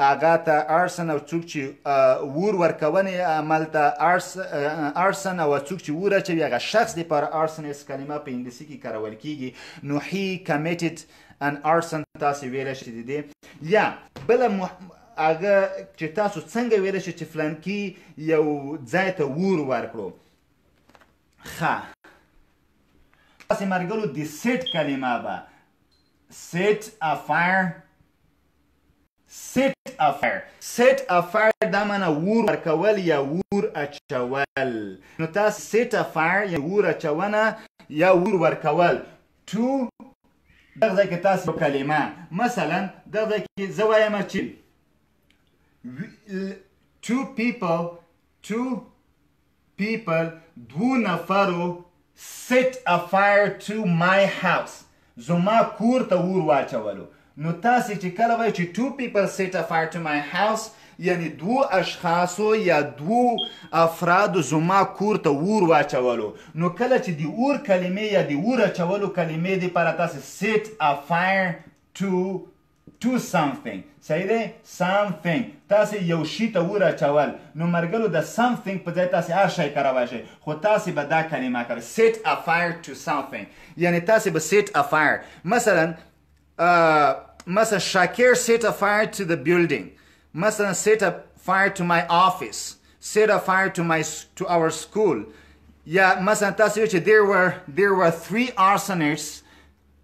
هغه ته ارسن، او څوک چې اور ورکونې عمل ته ارسن، او څوک چې اور اچوي هغه شخص دپاره ارسنست کلمه په انګلیسي کې کارول کېږي. نو هی کمیټډ ان ارسن تاسو ویلی شئ د دې. یا بله هغه چې تاسو څنګه ویلی شئ چې فلانکي یو ځای ته اور ورکړو. ښه، تاسې مرګلو د سیټ کلمه به سیټ افایر. سیټ افایر دا معنی اور ورکول یا اور اچول. نو تاسې سیټ افایر یا اور اچونه یا اور ورکول. تو دغه ځای کې تاسو یو کلمه مثلا دغه ځای کې زه وایم چې two people دوو نفرو set a fire to my house، زما کور ته اور واچولو. نو تاسې چې کله وایئ چې two people set a fire to my house، یعنی دو اشخاصو یا دو افرادو زما کور ته اور واچولو. نو کله چې د اور کلمې یا د اور اچولو کلمې دپاره تاسې set a fire to something. صحیح دی؟ something. تاسې یو شي ته اور اچول، نو مرګلو د something په ځای تاسې هر شی کارولی شئ، خو تاسې به دا کلمه کاروئ set a fire to something. یعنی تاسې به set a fire. مثلا شاکر set a fire to the building. مثلا set a fire to my office. set a fire to our school. یا مثلا تاسو چې there were 3 arsonists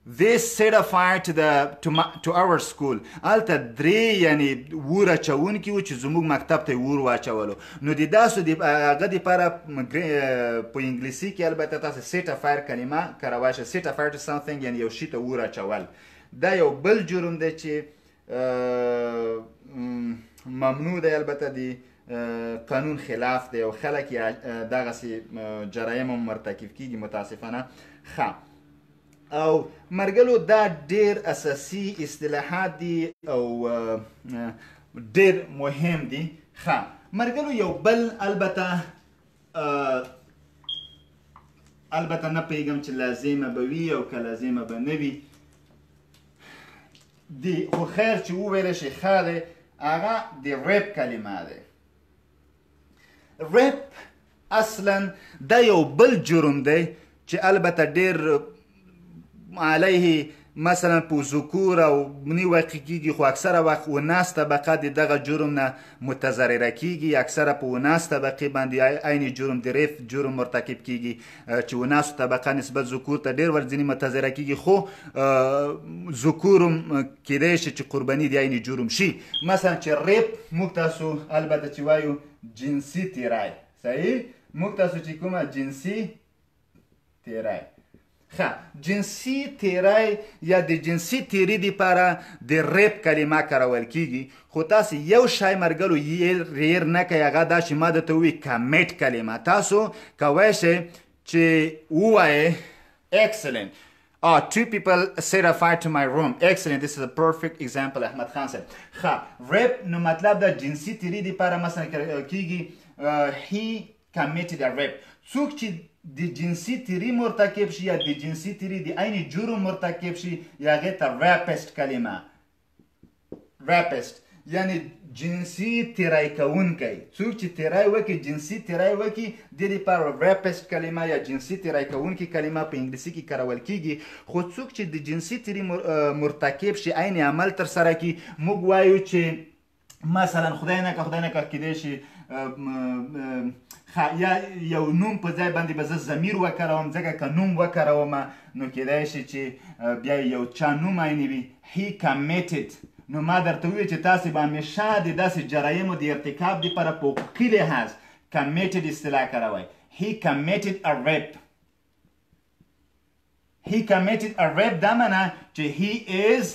they set a fire to our school. الته درې یعنی اور اچونکي وو چې زموږ مکتب ته اور واچولو. نو د داسو هغه دپاره په انګلیسي کې البته تاسو set a fire کلمه کارولی شئ. set a fire to something یعنی یو شي ته اور اچول. دا یو بل جرم دی چې ممنوع دی، البته د قانون خلاف دی او خلک دغسې جرایم هم مرتکب کیږي متاسفانه. ښه، او مرګلو دا ډیر اساسي اصطلاحات دي او ډیر مهم دي. ښه مرګلو یو بل البته نه پیږم چې لازمه به وي او که لازمه به نه وي دی، خو خیر چې وویلی شي ښه دی، هغه د ریپ کلمه دی. ریپ اصلا دا یو بل جرم دی چې البته ډیر علیه مثلا په ذکور او منی واقع کیږي، خو اکثره وخت وناس طبقه د دغه جرم نه متضرره کیږي. اکثره په وناس طبقې باندې عین جرم د ریف جرم مرتکب کیږي چې وناس طبقه نسبت ذکور ته ډیر ورځنی متضرره کیږي، خو ذکور کیدای شي چې قرباني د عین جرم شي. مثلا چې ریپ موږ تاسو البته چې وایو جنسي تیری، صحیح، موږ تاسو چې کومه جنسي تیری. ښه، جنسي تیری یا د جنسي تیري دپاره د ریپ کلمه کارول کیږي، خو تاسو یو شی مرګلو هیر نه کوئ، هغه دا چې ما درته ووایي کمیټ کلمه. تاسو کولی شئ چې ووایئ excellent. Two people set a fire to my room. Excellent. This is a perfect example. احمد خان صاحب. ښه، ریپ نو مطلب د جنسي تیري دپاره مثلا کیږي he committed a rape. څوک چې د جنسي تیری مرتکب شي یا د جنسي تیری د عین جرم مرتکب شي یا هغې ته ریپسټ کلمه. ریپسټ یعنی جنسي تیری کوونکی. څوک چې تیری وکړي، جنسي تیری وکړي، دې دپاره ریپسټ کلمه یا جنسي تیری کوونکی کلمه په انګلیسي کې کارول کیږي. خو څوک چې د جنسي تیری مرتکب شي، عین عمل ترسره کړي، موږ وایو چې مثلا خدای نکړه کیدای شي یا یو نوم په ځای باندې به زه ضمیر وکاروم، ځکه که نوم وکاروم نو کیدای شي چې بیا یو چا نوم عیني وي. he committed. نو ما درته وویل چې تاسې به همیشه د داسې جرایمو د ارتکاب دپاره په حقوقي لحاظ committed اصطلاح کاروئ. he committed a rape. he committed a rape دا معنی چې he is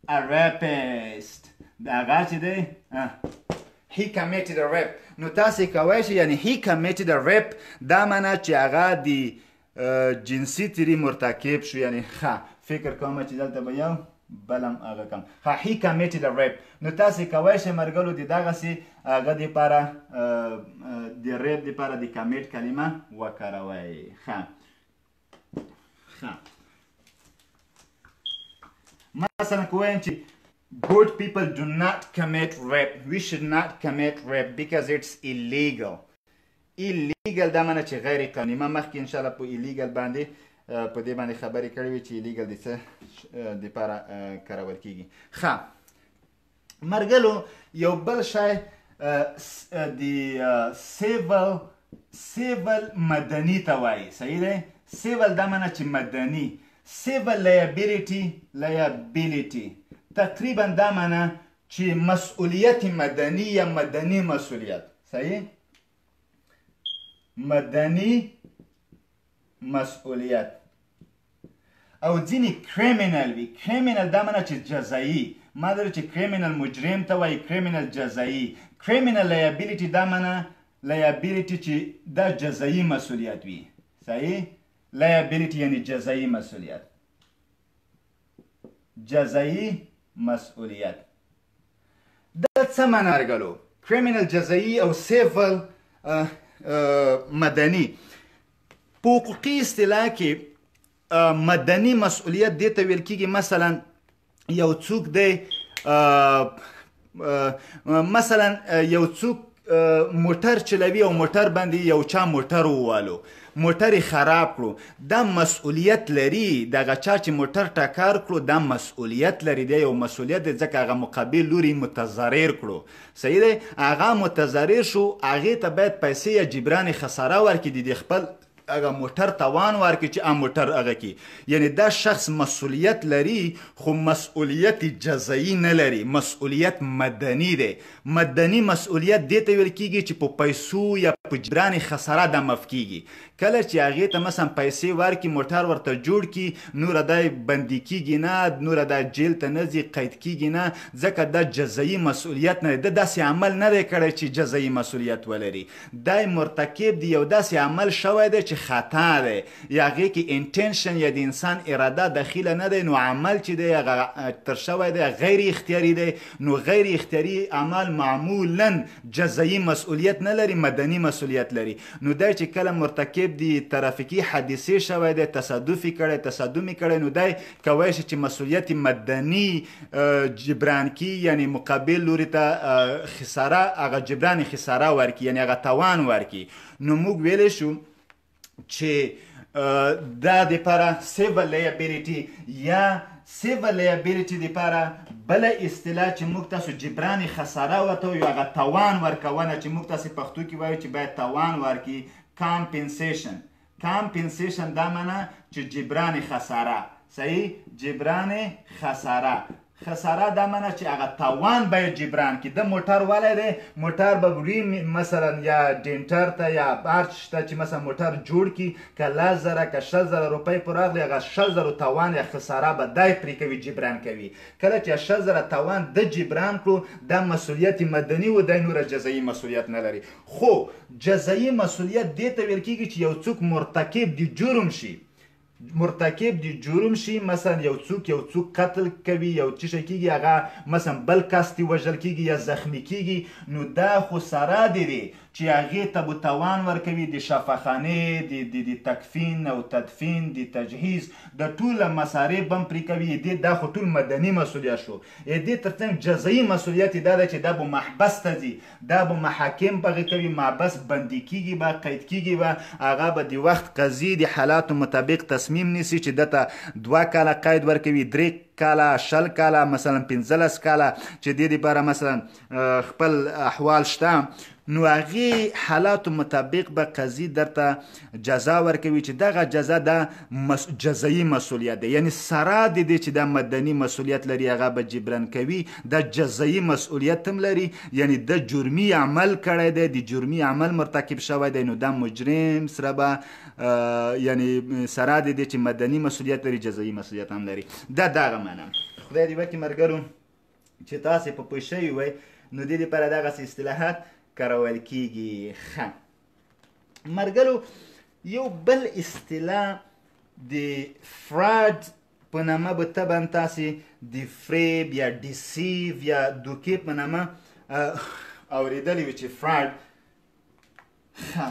a rapist. دا هغه چې دی he committed a rape. نو تاسې کولی شئ یعنی he committed a rape دا معنی چې هغه د جنسي تیري مرتکب شو. یعنی ښه فکر کوم چې دلته به یو بلم هغه کم. ښه he committed a rape. نو تاسې کولی شئ مرګلو د دغسې هغه دپاره د ریپ دپاره د کمیټ کلمه وکاروئ. ښه مثلا که وایم چې good people do not commit rape. We should not commit rape because it's illegal. Illegal دا معنی چې غیر قانوني. ما مخکې انشاءالله په illegal باندې په دې باندې خبرې کړې وي چې illegal د څه دپاره کارول کیږي. ښه مرګلو یو بل شی د سیول مدني ته وایي، صحیح دی؟ سیول دا معنی چې مدني. سیول liability تقریبا دا معنی چې مسئولیت مدنی یا مدنی مسئولیت، صحیح؟ مدنی مسئولیت. او ځینې کریمینل وي. کریمینل دا معنی چې جزایي. ما درته چې کریمینل مجرم ته وایي، کریمینل جزایي. کریمینل لایبیلیټي دا معنی لایبیلیټي چې دا جزایي مسئولیت وي، صحیح؟ لایبیلیټي یعنی جزایي مسئولیت. جزایي مسئولیت دا څه معنی ورګلو؟ کریمینل جزایي او سیول مدني. په حقوقي اصطلاح کې مدني مسئولیت دې ته ویل کیږي مثلا یو څوک دی مثلا یو څوک موټر چلوي او موټر باندې یو چا موټر ووالو، موټر یې خراب کړو، دا مسئولیت لري. دغه چا چې موټر ټکر کړو دا مسئولیت لري، دی یو مسئولیت دی ځکه هغه مقابل لوري متضرر کړو، صحیح دی؟ هغه متضرر شو، هغې ته باید پیسې یا جبران خساره ورکړي د خپل هغه موټر توان ورکړي چې موټر هغه کی. یعنی دا شخص مسؤلیت لري خو مسؤلیت جزایی نه لري، مسؤلیت مدني دی. مدني مسؤلیت دې ته ویل کیږي چې په پیسو یا په جبران خساره د مف کیږي. کله چې هغې ته مثلا پیسې ورکړي موټر ورته جوړ کړي نوره دا بندي کیږي نه، نوره دا جیل ته نه ځي، قید کیږي نه، ځکه دا جزایی مسؤلیت نه دی. د داسې عمل نه دی کړی چې جزایی مسؤلیت ولري. دا مرتکب دی یو داسې عمل شوی دی چې خطا دی یا هغې کې انټنشن یا د انسان اراده دخیله نه دی، نو عمل چې دی هغه تر شوی دی غیر اختیاري دی. نو غیر اختیاري عمل معمولا جزایی مسؤلیت نه لري، مدني مسؤلیت لري. نو دی چې کله مرتکب دی ترافیکي حادثې شوی دی، تصادفي کړی، تصادمي کړی، نو دی کولی شي چې مسؤلیت مدني جبران کی، یعنی مقابل لوري ته خساره هغه جبران خساره ورکي، یعنی هغه توان ورکي. نو موږ ویلی شو چې دا دپاره سیول لیابیلیټي یا سیول لیابیلیټي دپاره بله اصطلاح چې موږ تاسو جبران خساره ورته وایو، هغه توان ورکونه چې موږ تاسې پښتو کې وایو چې باید توان ورکي، کامپنسیشن. کامپنسیشن دا معنی چې جبران خساره، صحیح، جبران خساره. خساره دا معنی چې هغه توان باید جبران کړي. د موټر والی دی، موټر به وړي مثلا یا ډینټر ته یا ارچ ته چې مثلا موټر جوړ کړي، که 10,000 که 6,000 روپۍ پر راغلی، هغه 6,000 توان یا خساره به دی پرې کوي، جبران کوي. کله چې 6,000 توان د جبران کړو دا مسؤلیت مدني و، دی نوره جزایی مسؤلیت نه لري. خو جزایی مسؤلیت دې ته ویل کېږي چې یو څوک مرتکب د جرم شي، مرتکب د جرم شي. مثلا یو څوک قتل کوي، یو څه شی کیږي، هغه مثلا بل کس دی وژل کیږي یا زخمی کیږي، نو دا خو سره دی چې هغې ته به توان ورکوي د شفاخانې، د تکفین او تدفین، د تجهیز، د ټوله مصارف هم پرې کوي. دا خو ټول مدني مسؤلیت شو. دې تر څنګ جزایي مسؤلیت دا ده چې دا به محبس ته ځي، دا به محاکم به هغې کوي، محبس بندي کیږي به، قید کیږي به، هغه به د وخت قضیې د حالاتو مطابق تصمیم نیسي چې دته 2 کاله قید ورکوي، 3 کاله، 20 کاله، مثلا 15 کاله، چې دې دپاره مثلا خپل احوال شته. نو هغې حالاتو مطابق به قضیې درته جزا ورکوي چې دغه جزا د جزایي مسؤلیت دی. یعنی سره د دې چې دا مدني مسؤلیت لري هغه به جبران کوي، د جزایي مسؤلیت هم لري. یعنی د جرمي عمل کړی دی، د جرمي عمل مرتکب شوی دی، نو دا مجرم سره به یعنی سره د دې چې مدني مسؤلیت لري جزایي مسؤلیت هم لري. دا دغه معنی. خدای دې وکړي ملګرو چې تاسې په پوه شوي وئ، نو دې دپاره دغسې اصطلاحات کارول کیږي. ښه ملګرو، یو بل اصطلاح د فراډ په نامه به طبعا تاسې د فریب یا ډیسیو یا دوکې په نامه اورېدلی وي چې فراډ. ښه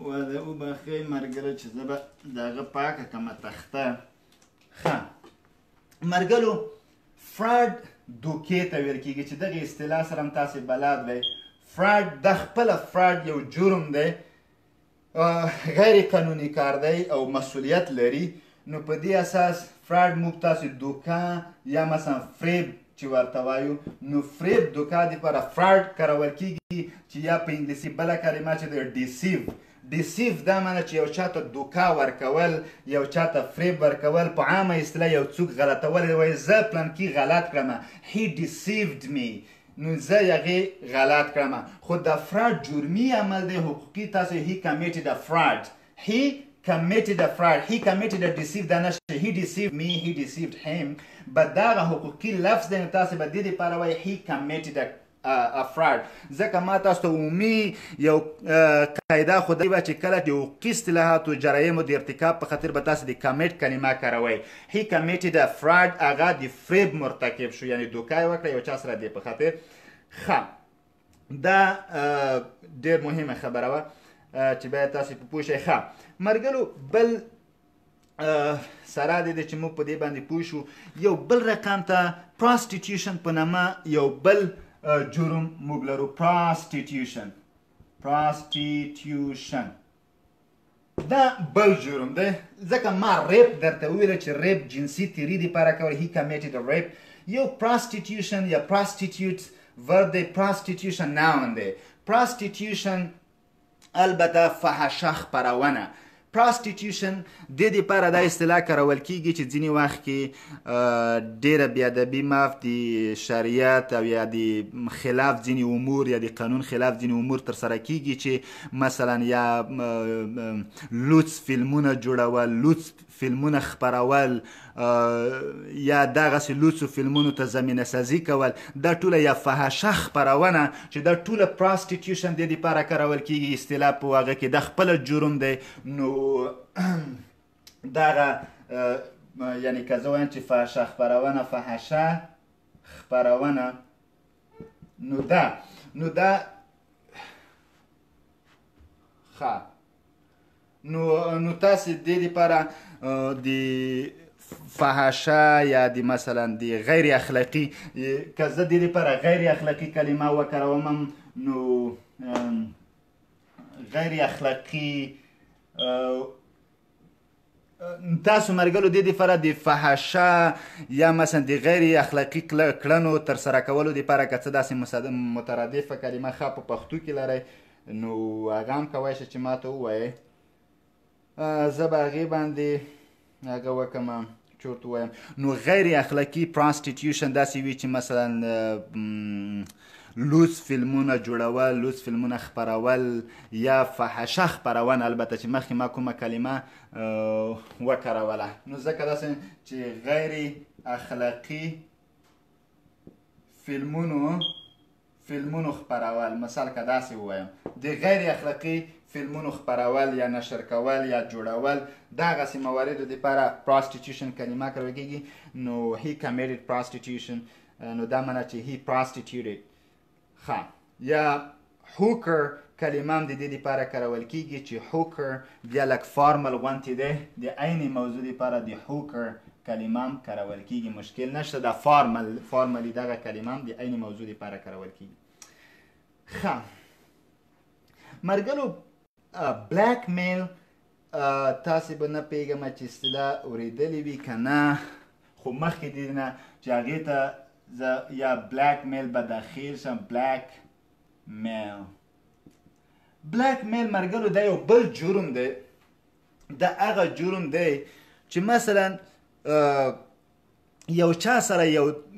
وده وبخښئ ملګرو چې زه به د هغه پاکه کړمه تخته. ښه ملګرو، فراډ دوکې ته ویل کېږي چې دغې اصطلاح سره هم تاسې بلد وئ. فراډ د خپله فراډ یو جرم دی، غیر قانوني کار دی او مسؤلیت لري. نو په دې اساس فراډ موږ تاسې دوکه یا مثلا فریب چې ورته وایو، نو فریب دوکه دپاره فراډ کارول کېږي چې یا په انګلیسي بله کلمه چې د ډیسیو. ډیسیو دا معنی چې یو چاته دوکه ورکول، یو چاته فریب ورکول. په عامه اصطلاح یو څوک غلطولی وایي زه پلانکي غلط کړم، he deceived me، نو زه هغې غلط کړم. خو د فراډ جرمي عمل دی، حقوقي تاسو he committed a fraud، he committed a fraud، he committed a deceive دا نشته، he deceived me، he deceived him. به دغه حقوقي لفظ دی، نو تاسو به دې دپاره وایي he committed a fraud. ځکه ما تاسو ته عمومي یو قاعده ښودلې وه چې کله د حقوقي اصطلاحاتو جرایمو د ارتکاب په خاطر به تاسو د کمیټ کلمه کاروئ. he committed a fraud، هغه د فریب مرتکب شو، یعنی دوکه یې وکړه یو چا سره دې په خاطر. ښه دا ډېر مهمه خبره وه چې باید تاسو په پوه شئ. ښه ملګرو، بل سره د دې چې موږ په دې باندې پوه شو، یو بل رقم ته پراستیټیوشن په نامه یو بل جرم موږ لرو. پراستیټیوشن دا بل جرم دی. ځکه ما ریپ درته وویله چې ریپ جنسي تیري دپاره کول، he committed a rape. یو پراستیټیوشن یا پراستیټیوټ verb دی prostitution noun دی. prostitution البته فحشه خپرونه. prostitution د دې لپاره دا اصطلاح کارول کیږي چې ځینې وخت کې ډیره بیادبي معاف د شریعت او یا د خلاف ځینې امور یا د قانون خلاف ځینې امور ترسره کیږي چې مثلا یا لوڅ فلمونه جوړول، لوڅ فلمونه خپرول یا دغسې لوڅو فلمونو ته زمینه سازي کول، دا ټوله یا فحشه خپرونه چې دا ټوله prostitution د دې لپاره کارول کیږي. اصطلاح په هغه کې د خپله جرم دی. نو دغه یعنی که زه وایم چې فحشه خپرونه، فحشه خپرونه، نو دا ښه نو تاسې د دې لپاره د فحشه یا د مثلا د غیر اخلاقي، که زه د دې لپاره غیر اخلاقي کلمه وکاروم، نو غیر اخلاقي تاسو مرګلو د دې لپاره د فحشه یا مثلا د غیر اخلاقي کړنو ترسره کولو لپاره که څه داسې مترادفه کلمه ښه په پښتو کې لرئ، نو هغه هم کولی شئ چې ما ته ووایئ. زه به هغې باندې هغه وکړم چې ورته ووایم. نو غیر اخلاقي prostitution داسې وي چې مثلا لوڅ فلمونه جوړول، لوڅ فلمونه خپرول یا فحشه خپرونه، البته چې مخکې ما کومه کلمه وکاروله. نو ځکه داسې چې غیر اخلاقي فلمونو خپرول، مثال که داسې ووایم د غیر اخلاقي فلمونو خپرول یا نشر کول یا جوړول، دغسې مواردو دپاره prostitution کلمه کارول کېږي. نو he committed prostitution، نو دا معنی چې he prostituted. ښه، یا hooker کلمه هم د دې دپاره کارول کېږي چې hooker بیا لږ فارمل غوندې دی، د عین موضوع دپاره د hooker کلمه هم کارول کېږي، مشکل نشته. دا فارملی دغه کلمه هم د عین موضوع دپاره کارول کېږي. ښه مرګلو، بلیک میل تاسې به نه پوهېږم چې اصطلاح اورېدلې وي که نه، خو مخکې د دې نه چې هغې ته زه یا بلیک میل به داخل شم. بلیک میل مرګلو دا یو بل جرم دی. دا هغه جرم دی چې مثلا یو چا سره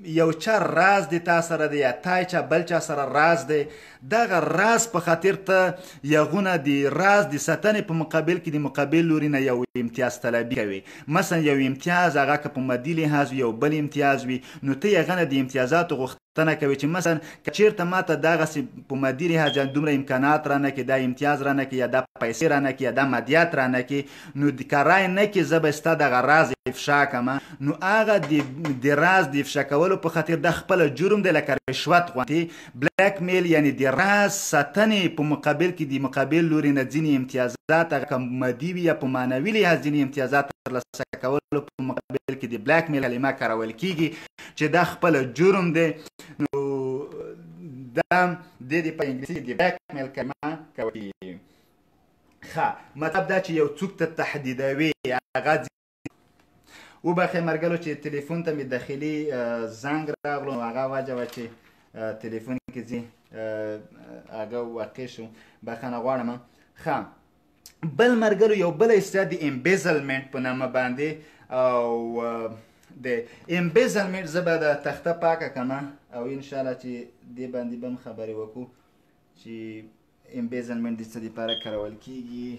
یو چا راز دی تا سره دی، یا تا چا بل چا سره راز دی، دغه راز په خاطر ته یغونه د راز د ساتنې په مقابل کې د مقابل لوري نه یو امتیاز طلبي کوي. مثلا یو امتیاز هغه که په مادي لحاظ وي، یو بل امتیاز وي، نو ته یې هغه نه د امتیازاتو غوښتنه کوي چې مثلا که چېرته ما ته دغسې په مادي لحاظ دومره امکانات رانه کړي، دا امتیاز رانه کړي، یا دا پیسې رانه کړي، یا دا مادیات رانه کړي، نو که رای نه کړي زه به ستا دغه راز افشا کړم، نو هغه د راز د افشا کولو په خاطر دا خپله جرم دی، لکه رشوت غوندې. بلیک میل یعنی د راز ساتنې په مقابل کې د مقابل لوري نه ځینې امتیازات، هغه که مادي وي یا په معنوي لحاظ ځینې امتیازات ترلاسه کولو په مقابل کې د بلیک میل کلمه کارول کېږي چې دا خپله جرم دی. نو دا د دې په انګلیسي د بلیک میل کلمه کول کېږي. ښه، مطلب دا چې یو څوک ته تهدیدوي، هغه وبخښئ مرګلو چې تلیفون ته مې داخلي زنګ راغلو، هغه وجه وه چې تلیفون کې ځي هغه واقع شو، بخښنه غواړم. ښه، بل مرګلو یو بله اصطلاح د امبیزلمنټ په نامه باندې، او د امبیزلمنټ زه به د تخته پاکه کړم او انشاءالله چې دې باندې به هم خبرې وکړو چې امبیزلمنټ د څه دپاره کارول کېږي.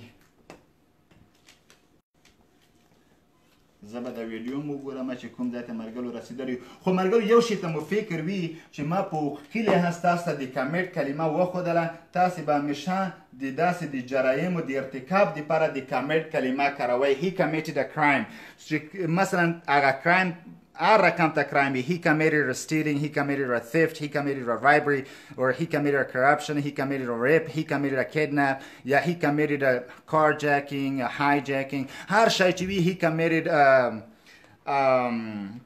زه به دا ویډیو هم وګورم چې کوم ځای ته مرګلو رسېدلی. خو مرګلو یو شي ته مو فکر وي چې ما په حقوقي لحاظ تاسو ته د کمیټ کلمه وښودله، تاسې به همیشه د داسې د جرایمو د ارتکاب دپاره د کمیټ کلمه کاروئ. he committed a crime، چې مثلا هغه کرایم هر رقم ته کرایم وي. he committed a stealing، he committed a theft، he committed a robbery، or he committed a corruption، he committed a rape، he committed a kidnap، یا he committed a carjacking، a hijacking، هر شی چې وي he committed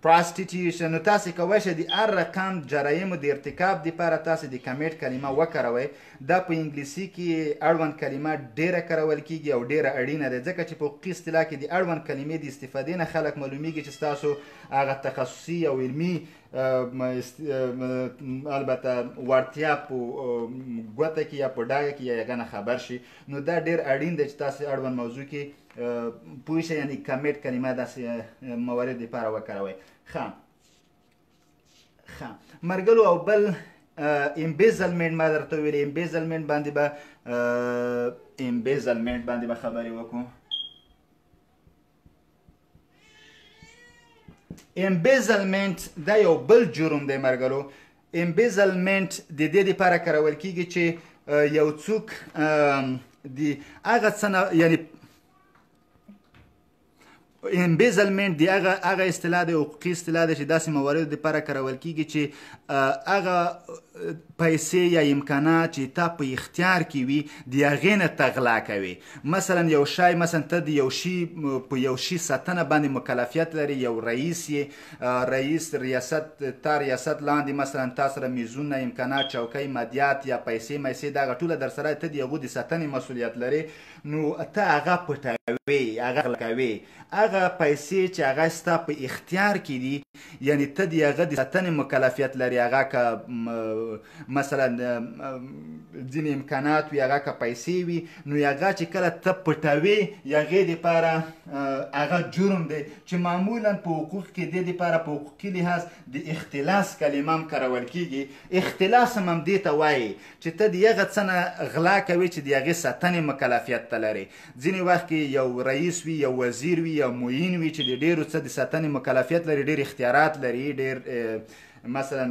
prostitution. نو تاسې کولی شئ د هر رقم جرایمو د ارتکاب دپاره تاسې د کمیټ کلمه وکاروئ. دا په انګلیسي کې اړوند کلمه ډیره کارول کېږي او ډیره اړینه ده، ځکه چې په حقوقي اصطلاح کې د اړوند کلمې د استفادې نه خلک معلومیږي چې ستاسو هغه تخصصي او علمي البته وړتیا په ګوته کې یا په ډاګه کې یا یګانه خبر شي نو دا ډېر اړین دی چې تاسې اړوند موضوع کې پوه شئ یعنې کمیټ کلمه داسې موارد دپاره وکاروئ ښه مرګلو او بل امبیزلمنټ ما درته وویلې امبیزلمنټ باندې به خبرې وکړو امبیزلمنټ دا یو بل جرم دی مرګلو امبیزلمنټ د دې دپاره کارول کیږي چې یو څوک د هغه څه نه یعنې امبیزلمنټ د هغه اصطلاح دی حقوقي اصطلاح دی چې داسې مواردو دپاره کارول کیږي چې هغه پیسې یا امکانات چې تا په اختیار کې وي د هغې نه ته غلا کوي مثلا یو شی مثلا ته د یو شي په یو شي ساتنه باندې مکلفیت لري یو رئیس یې تا ریاست لاندې مثلا تا سره میزونه امکانات چوکۍ مادیات یا پیسې دغه ټوله در سره ته د هغو د ساتنې مسؤلیت لري نو ته هغه پټوې هغه غلا کوې هغه پیسې چې هغه ستا په اختیار کې دي یعنې ته د هغه د ساتنې مکلفیت لري هغه که مثلا ځینې امکانات وي هغه که پیسې وي نو هغه چې کله ته پټوې هغې دپاره هغه جرم دی چې معمولا په حقوق کې دې دپاره په حقوقي لحاظ د اختلاس کلمه هم کارول کیږي اختلاس هم همدې ته وایي چې ته د هغه څه نه غلا کوې چې د هغې ساتنې مکلفیت ته لري ځینې وخت کې یو رئیس وي یو وزیر وي یو معین وي چې د ډېرو څه د ساتنې مکلفیت لري ډېر اختیارات لري ډېر مثلا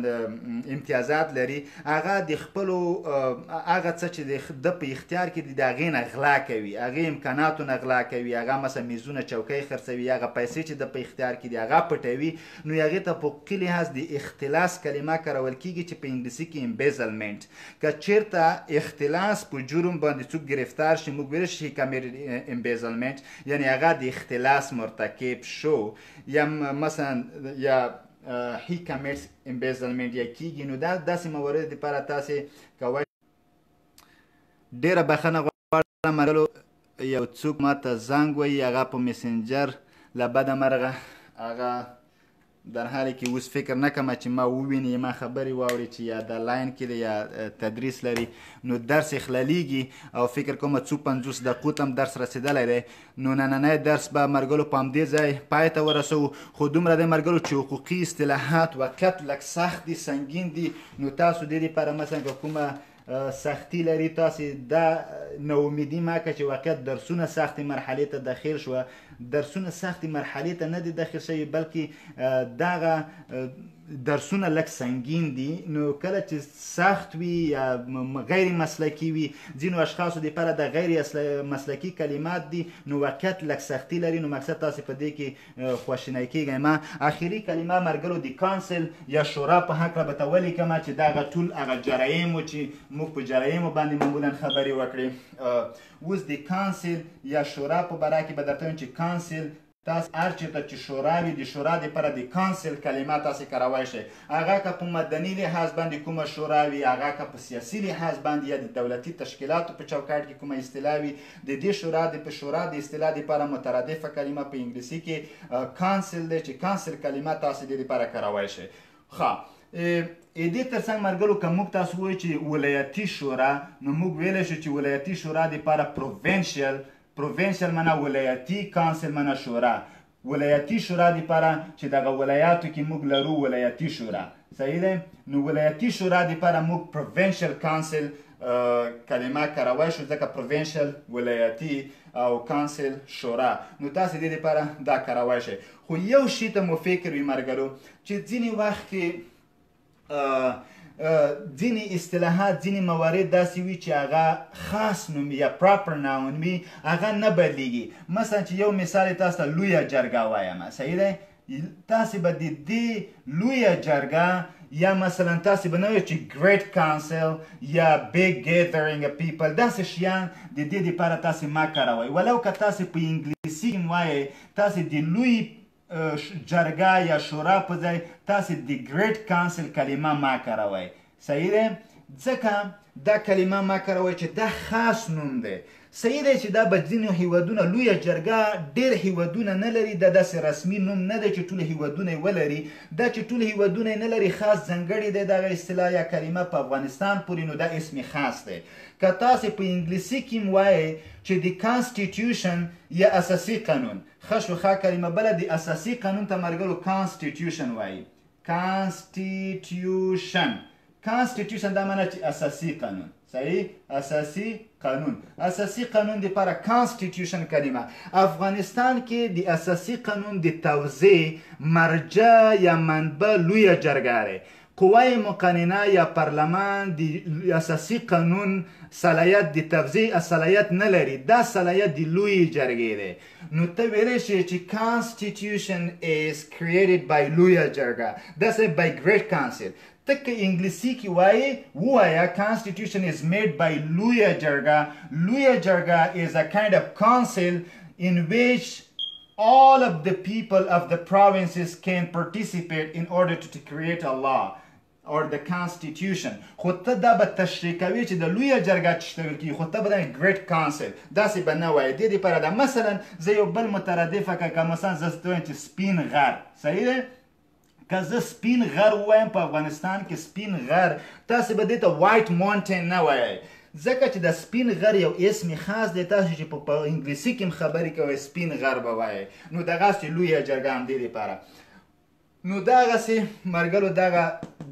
امتیازات لري هغه د خپلو هغه څه چې د په اختیار کې دي د هغې نه غلا کوي هغې امکاناتو نه غلا کوي هغه مثلا میزونه چوکۍ خرڅوي هغه پیسې چې د په اختیار کې دي هغه پټوي نو هغې ته په حقوقي لحاظ د اختلاس کلمه کارول کیږي چې په انګلیسي کې امبیزلمنټ که چېرته اختلاس په جرم باندې څوک گرفتار شي موږ ویلی شي امبیزلمنټ یعنې هغه د اختلاس مرتکب شو یا مثلا یا he commits embezzlement یا کیږي نو دا داسې موارد دپاره تاسې کوئ ډېره بخښنه غواړم مرګلو یو څوک ما ته زنګ وایي هغه په مسنجر له بده مرغه هغه در حالی کې اوس فکر نه کومه چې ما وویني ما خبرې واوري چې یا د لاین کې دی یا تدریس لري نو درس یې خللیږي او فکر کومه څو 50 دقیقو ته هم درس رسېدلی دی نو نننی درس به مرګلو په همدې ځای پای ته ورسوو خو دومره دی مرګلو چې حقوقي اصطلاحات واقعیت لږ سخت دي سنګین دي نو تاسو دې دپاره مثلا که کومه سختی لري تاسې دا ناامیدي مه کړه چې واقعیت درسونه سختې مرحلې ته داخل شوه درسونه سختې مرحلې ته نه دي داخل شوي بلکې دغه درسونه لږ سنګین دي نو کله چې سخت وي یا غیر مسلکي وي ځینو اشخاصو دپاره د غیر مسلکي کلمات دي نو واقعیت لږ سختي لري نو مقصد تاسې په دې کې خواشینی کیږئ ما آخري کلمه مرګلو د کانسل یا شورا په هکله به ته ولیکمه چې دغه ټول هغه جرایمو چې موږ په جرایمو باندې معمولا خبرې وکړې اوس د کانسل یا شورا په باره کې به درته وایم چې کانسل تاسو هر چېرته چې شورا وي د شورا دپاره د کانسل کلمه تاسې کارولی شئ هغه که په مدني لحاظ باندې کومه شورا وي هغه که په سیاسي لحاظ باندې یا د دولتي تشکیلاتو په چوکاټ کې کومه اصطلاح وي د دې شورا د اصطلاح دپاره مترادفه کلمه په انګلیسي کې کانسل دی چې کانسل کلمه تاسې دې دپاره کارولی شئ ښه دې ترڅنګ مرګلو که موږ تاسو ووایو چې ولایتي شورا نو موږ ویلی شو چې ولایتي شورا دپاره پروینشل معنا ولایتي کانسل معنا شورا ولایتي شورا دپاره چې دغه ولایاتو کې موږ لرو ولایتي شورا صحیح دی نو ولایتي شورا دپاره موږ پروینشل کانسل کلمه کاروی شو ځکه پروینشل ولایتي او کانسل شورا نو تاسې دې دپاره دا کاروی شئ خو یو شي ته مو فکر وي مرګلو چې ځینې وخت کې ځینې اصطلاحات ځینې موارد داسې وي چې هغه خاص نوم یا پراپر ناون وي هغه نه بدلیږي مثلا چې یو مثال یې تاسو ته لویه جرګه وایم صحیح دی تاسې به د دې لویه جرګه یا مثلا تاسې به نه وایئ چې ګریټ کانسل یا بیګ ګیدرینګ اف پیپل داسې شیان د دې دپاره تاسې مه کاروئ ولو که تاسې په انګلیسي کې وایئ تاسې د لوی جرګه یا شورا په ځای تاسې د ګریټ کانسل کلمه مه کاروئ صحیح دی ځکه دا کلمه ما کاروئ چې دا خاص نوم دی. صحیح دی چې دا به ځینو هیوادونه لویه جرګه ډېر هیوادونه نه لري، دا داسې رسمي نوم نه دی چې ټول هیوادونه یې ولري. دا چې ټول هیوادونه یې نه لري خاص ځانګړی دی دغه اصطلاح یا کلمه په افغانستان پورې، نو دا اسم خاص دی. که تاسې په انګلیسي کې هم وایئ چې د کانسټیټیوشن یا اساسي قانون، ښه شو ښه کلمه بله د اساسي قانون ته ملګرو کانسټیټیوشن وایي. کانسټیټیوشن دا معنی چې اساسي قانون. صحیح، اساسي قانون. اساسي قانون دپاره کانسټیټیوشن کلمه. افغانستان کې د اساسي قانون د توضیح مرجع یا منبع لویه جرګه دی. قوه مقننه یا پارلمان د اساسي قانون صلاحیت د توضیح صلاحیت نه لري، دا صلاحیت د لویې جرګې دی. نو ته ویلی شي چې constitution is created by لویه جرګه، داسې by great council. ته که انګلیسي کې وایې ووایه constitution is made by لویه جرګه. لویه جرګه is a kind of council in which all of the people of the provinces can participate in order to create a law or the constitution. خو ته دا به تشریح کوي چې د لویه جرګه تشتغل کیږي، خو ته به دا great council داسې به نه وایې. دې دپاره ده مثلا زه یو بل مترادفه که مثلا زه وایم چې سپین غر، صحیح دی؟ که زه سپین غر ووایم په افغانستان کې سپین غر، تاسې به دې ته وایټ ماونټین نه وایئ، ځکه چې د سپین غر یو اسم خاص دی. تاسو چې په انګلیسي کې هم خبرې کوئ سپین غر به وایئ. نو دغسې لویه جرګه هم دې دپاره. نو دغسې ملګرو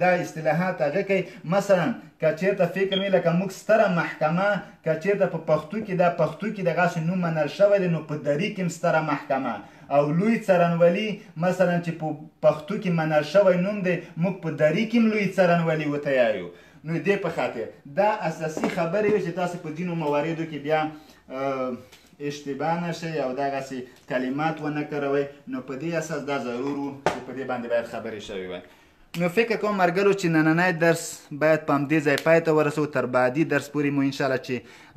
دا اصطلاحات هغه کوي. مثلا که چېرته فکر مې لکه موږ ستره محکمه، که چېرته په پښتو کې دا پښتو کې دغسې نوم منل شوی دی، نو په دري کې هم ستره محکمه او لوی څارنوالي مثلا چې په پښتو کې منل شوی نوم دی، موږ په دري کې هم لوی څارنوالي ورته یایو. نو دې په خاطر دا اساسي خبرې وي چې تاسو په ځینو مواردو کې بیا اشتباه نشئ او دغسې کلمات ونه کاروئ. نو په دې اساس دا ضرور و چې په دې باندې باید خبرې شوې وای. نو فکر کوم ملګرو چې نننی درس باید په همدې ځای پای ته ورسوو. تر بعدي درس پورې مو انشاءالله چې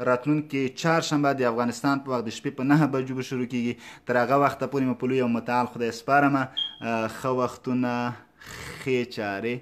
راتلونکي چهارشنبه د افغانستان په وخت د شپې په 9 بجو به شروع کیږي. تر هغه وخته پورې مو په لوی او متعال خدای سپارمه. ښه وختونه، ښې چارې.